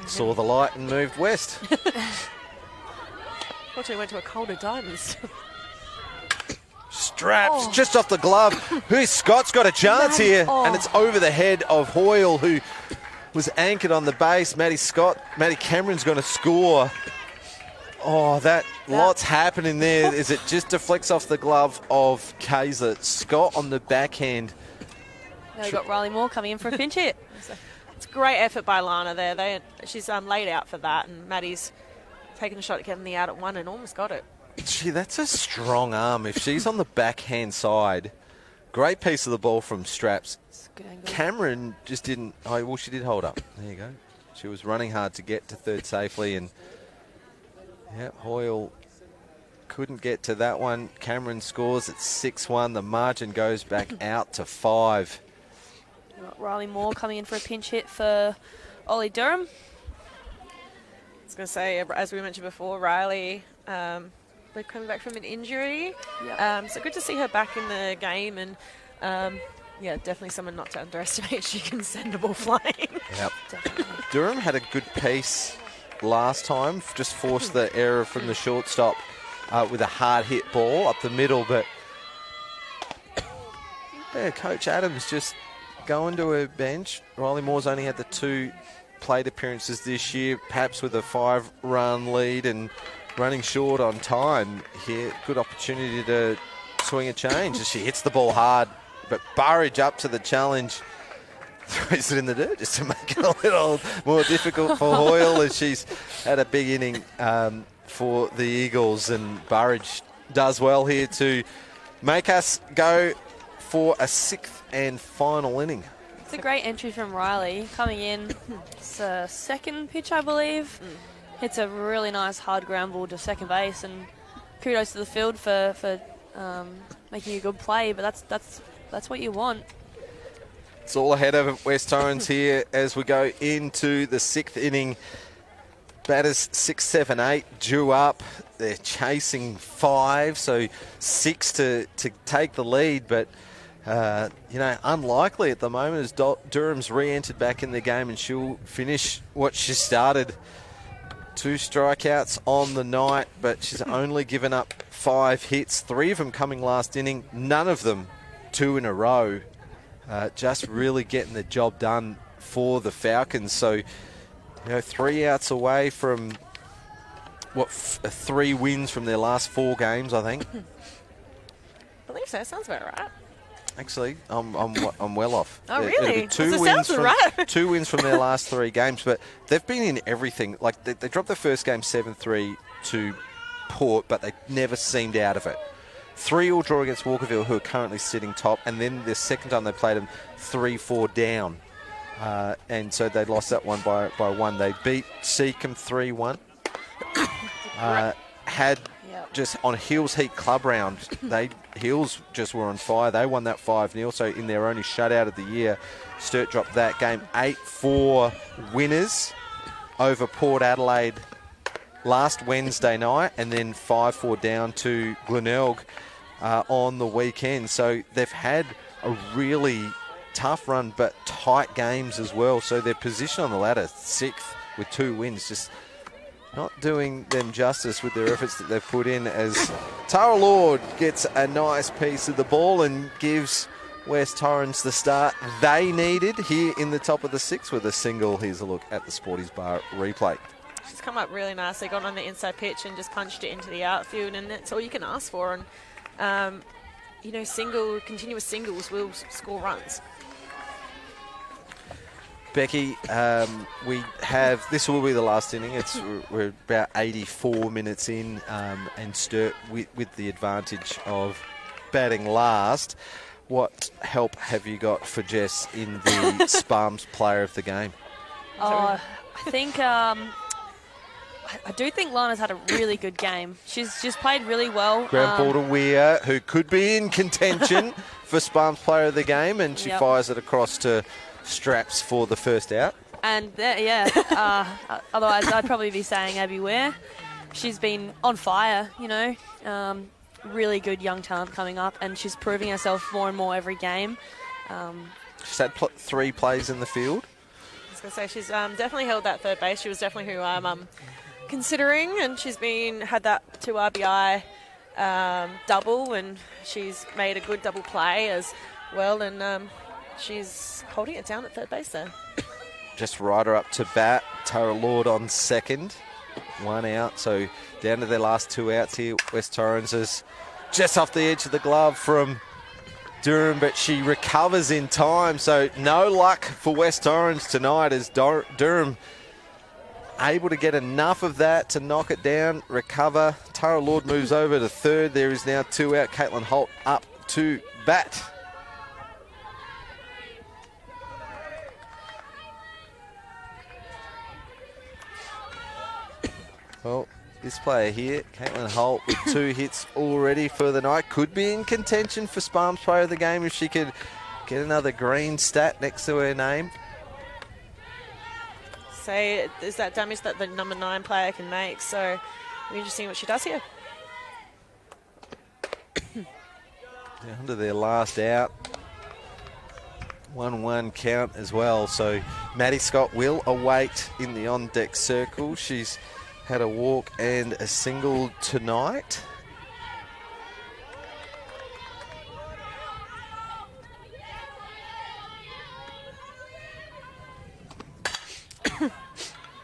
Speaker 3: Saw the light and moved west.
Speaker 1: Fortunately, went to a colder Diamonds.
Speaker 3: Straps just off the glove. Who's Scott's got a chance here, and it's over the head of Hoyle, who was anchored on the base. Maddie Cameron's going to score. Oh, lots happening there. Is it just deflects off the glove of Kaiser? Scott on the backhand.
Speaker 2: Now we've got Riley Moore coming in for a pinch hit.
Speaker 1: It's a great effort by Lana there. She's laid out for that, and Maddie's taken a shot at getting the out at 1 and almost got it.
Speaker 3: Gee, that's a strong arm. If she's on the backhand side, great piece of the ball from Straps. Cameron just didn't. Oh, well, she did hold up. There you go. She was running hard to get to third safely, and Hoyle couldn't get to that one. Cameron scores at 6-1. The margin goes back out to 5.
Speaker 2: We've got Riley Moore coming in for a pinch hit for Ollie Durham.
Speaker 1: I was going to say, as we mentioned before, Riley coming back from an injury. Yep. So good to see her back in the game, and definitely someone not to underestimate. She can send a ball flying.
Speaker 3: Yep. Durham had a good piece last time, just forced the error from the shortstop with a hard hit ball up the middle, but Coach Adams just going to her bench. Riley Moore's only had the 2 plate appearances this year, perhaps with a 5-run lead and running short on time here. Good opportunity to swing a change as she hits the ball hard, but Burridge up to the challenge. Throws it in the dirt just to make it a little more difficult for Hoyle, as she's had a big inning for the Eagles, and Burridge does well here to make us go for a 6th and final inning.
Speaker 2: It's a great entry from Riley coming in. It's a second pitch, I believe. Hits a really nice hard ground ball to second base, and kudos to the field for making a good play. But that's what you want.
Speaker 3: It's all ahead of West Torrens here as we go into the 6th inning. Batters 6, 7, 8 due up. They're chasing 5, so 6 to take the lead, but unlikely at the moment as Durham's re-entered back in the game, and she'll finish what she started. 2 strikeouts on the night, but she's only given up 5 hits, 3 of them coming last inning, none of them 2 in a row. Just really getting the job done for the Falcons. So, 3 outs away from 3 wins from their last 4 games, I think.
Speaker 1: I believe so. Sounds about right.
Speaker 3: Actually, I'm well off.
Speaker 1: Oh, really?
Speaker 3: It'll be two wins from their last 3 games, but they've been in everything. Like they dropped the first game 7-3 to Port, but they never seemed out of it. 3-3 draw against Walkerville, who are currently sitting top, and then the second time they played them, 3-4 down. And so they lost that one by 1. They beat Seacombe 3-1. Had just on Hills Heat Club round, Hills just were on fire. They won that 5-0, so in their only shutout of the year, Sturt dropped that game. 8-4 winners over Port Adelaide last Wednesday night, and then 5-4 down to Glenelg on the weekend. So they've had a really tough run, but tight games as well. So their position on the ladder, 6th with 2 wins, just not doing them justice with their efforts that they've put in, as Tara Lord gets a nice piece of the ball and gives West Torrens the start they needed here in the top of the 6th with a single. Here's a look at the Sporties Bar replay.
Speaker 1: She's come up really nicely, gone on the inside pitch and just punched it into the outfield, and that's all you can ask for. And, continuous singles will score runs.
Speaker 3: Becky, this will be the last inning. We're about 84 minutes in, and Sturt with the advantage of batting last. What help have you got for Jess in the Sparms player of the game?
Speaker 2: I think I do think Lana's had a really good game. She's just played really well.
Speaker 3: Ground ball to Weir, who could be in contention for Sparms player of the game, and she fires it across to Straps for the first out.
Speaker 2: And otherwise I'd probably be saying Abby Ware. She's been on fire, really good young talent coming up, and she's proving herself more and more every game.
Speaker 3: She's had 3 plays in the field.
Speaker 1: I was going to say, she's definitely held that third base. She was definitely who I'm considering, and she's had that 2 RBI double, and she's made a good double play as well, and she's holding it down at third base there.
Speaker 3: Just rider up to bat. Tara Lord on second. 1 out, so down to their last 2 outs here. West Torrens is just off the edge of the glove from Durham, but she recovers in time. So no luck for West Torrens tonight, as Durham able to get enough of that to knock it down, recover. Tara Lord moves over to third. There is now 2 out. Caitlin Holt up to bat. Well, this player here, Caitlin Holt, with 2 hits already for the night, could be in contention for Sparms player of the game if she could get another green stat next to her name.
Speaker 1: Say, is that damage that the number 9 player can make, so it'll be interesting what she does here.
Speaker 3: Down to their last out. 1-1 count as well, so Maddie Scott will await in the on-deck circle. She's had a walk and a single tonight.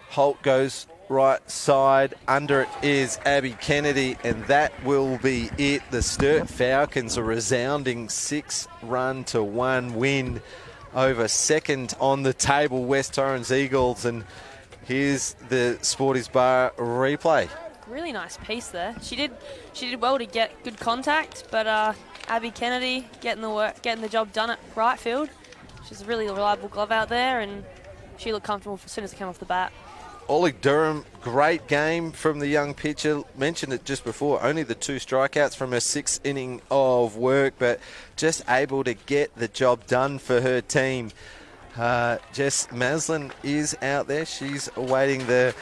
Speaker 3: Holt goes right side. Under it is Abby Kennedy, and that will be it. The Sturt Falcons a resounding 6-1 win over second on the table, West Torrens Eagles. And here's the Sporties Bar replay.
Speaker 2: Really nice piece there. She did well to get good contact, but Abby Kennedy getting the job done at right field. She's a really reliable glove out there, and she looked comfortable as soon as it came off the bat.
Speaker 3: Ollie Durham, great game from the young pitcher. Mentioned it just before, only the 2 strikeouts from her 6th inning of work, but just able to get the job done for her team. Jess Maslin is out there. She's awaiting the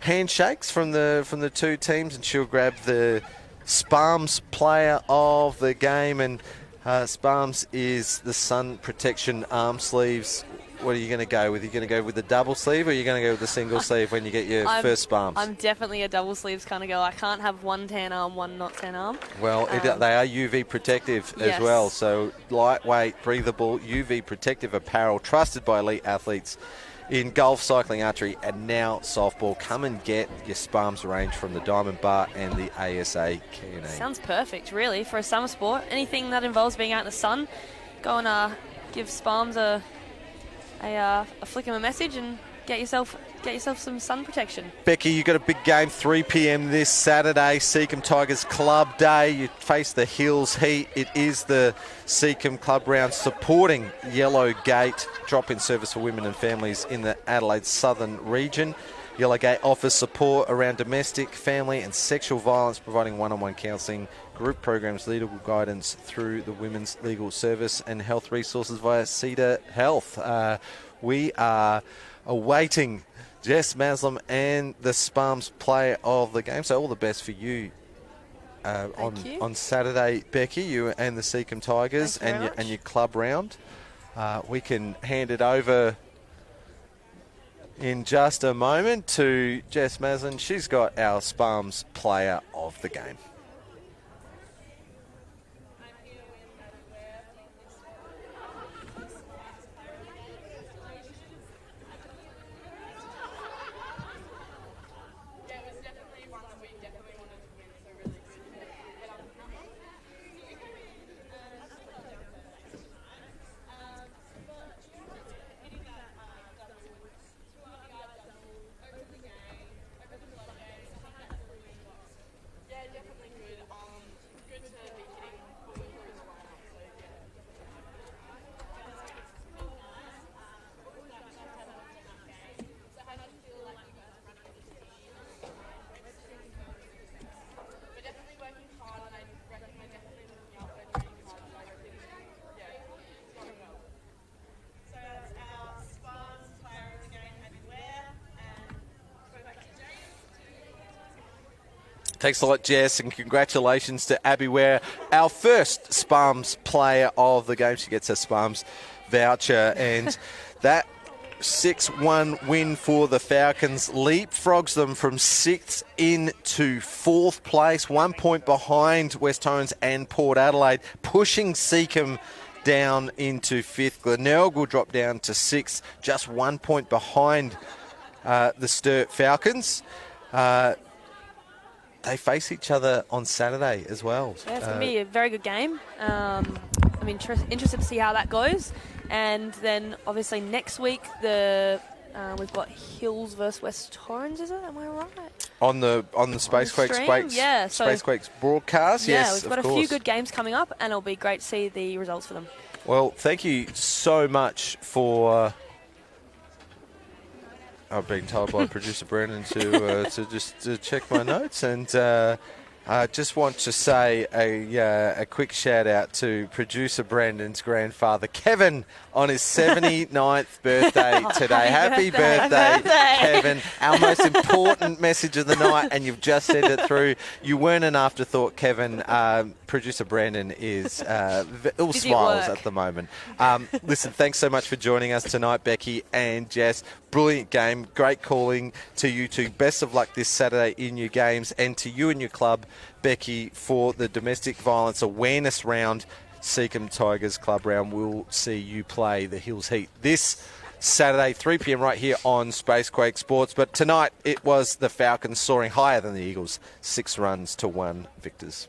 Speaker 3: handshakes from the 2 teams, and she'll grab the Sparms player of the game. And Sparms is the sun protection arm sleeves. What are you going to go with? Are you going to go with the double sleeve, or are you going to go with the single sleeve when you get your first Sparms?
Speaker 2: I'm definitely a double sleeves kind of girl. I can't have one tan arm, one not tan arm.
Speaker 3: Well, they are UV protective as well. So lightweight, breathable, UV protective apparel, trusted by elite athletes in golf, cycling, archery, and now softball. Come and get your Sparms range from the Diamond Bar and the ASA K&E.
Speaker 2: Sounds perfect, really, for a summer sport. Anything that involves being out in the sun go and give Sparms a flick of a message and get yourself some sun protection.
Speaker 3: Becky, you got a big game, 3 p.m. this Saturday, Seacombe Tigers Club Day. You face the Hills Heat. It is the Seacombe Club round supporting Yellowgate drop-in service for women and families in the Adelaide Southern region. Yellowgate offers support around domestic, family and sexual violence, providing one-on-one counselling, group programs, legal guidance through the Women's Legal Service and health resources via Cedar Health. We are awaiting Jess Maslam and the Sparms player of the game. So all the best for you on Saturday, Becky, you and the Seacombe Tigers and your club round. We can hand it over in just a moment to Jess Maslam. She's got our Sparms player of the game. Thanks a lot, Jess, and congratulations to Abby Ware, our first Sparms player of the game. She gets a Sparms voucher, and that 6-1 win for the Falcons leapfrogs them from 6th into 4th place, 1 point behind West Torrens and Port Adelaide, pushing Seacombe down into 5th. Glenelg will drop down to 6th, just 1 point behind the Sturt Falcons. They face each other on Saturday as well.
Speaker 2: Yeah, it's going to be a very good game. I'm interested to see how that goes. And then, obviously, next week, we've got Hills versus West Torrens, is it? Am I right?
Speaker 3: On the Spacequakes broadcast,
Speaker 2: yeah,
Speaker 3: yes,
Speaker 2: we've got a few good games coming up, and it'll be great to see the results for them.
Speaker 3: Well, thank you so much for... I've been told by producer Brendan to check my notes, and I just want to say a quick shout out to producer Brendan's grandfather Kevin on his 79th birthday today. Happy birthday, Kevin! Our most important message of the night, and you've just said it through. You weren't an afterthought, Kevin. Producer Brandon is all smiles at the moment. Listen, thanks so much for joining us tonight, Becky and Jess. Brilliant game, great calling to you two. Best of luck this Saturday in your games, and to you and your club, Becky, for the domestic violence awareness round. Seacombe Tigers Club round. We'll see you play the Hills Heat this Saturday, 3 p.m. right here on Spacequake Sports. But tonight it was the Falcons soaring higher than the Eagles, 6 runs to 1 victors.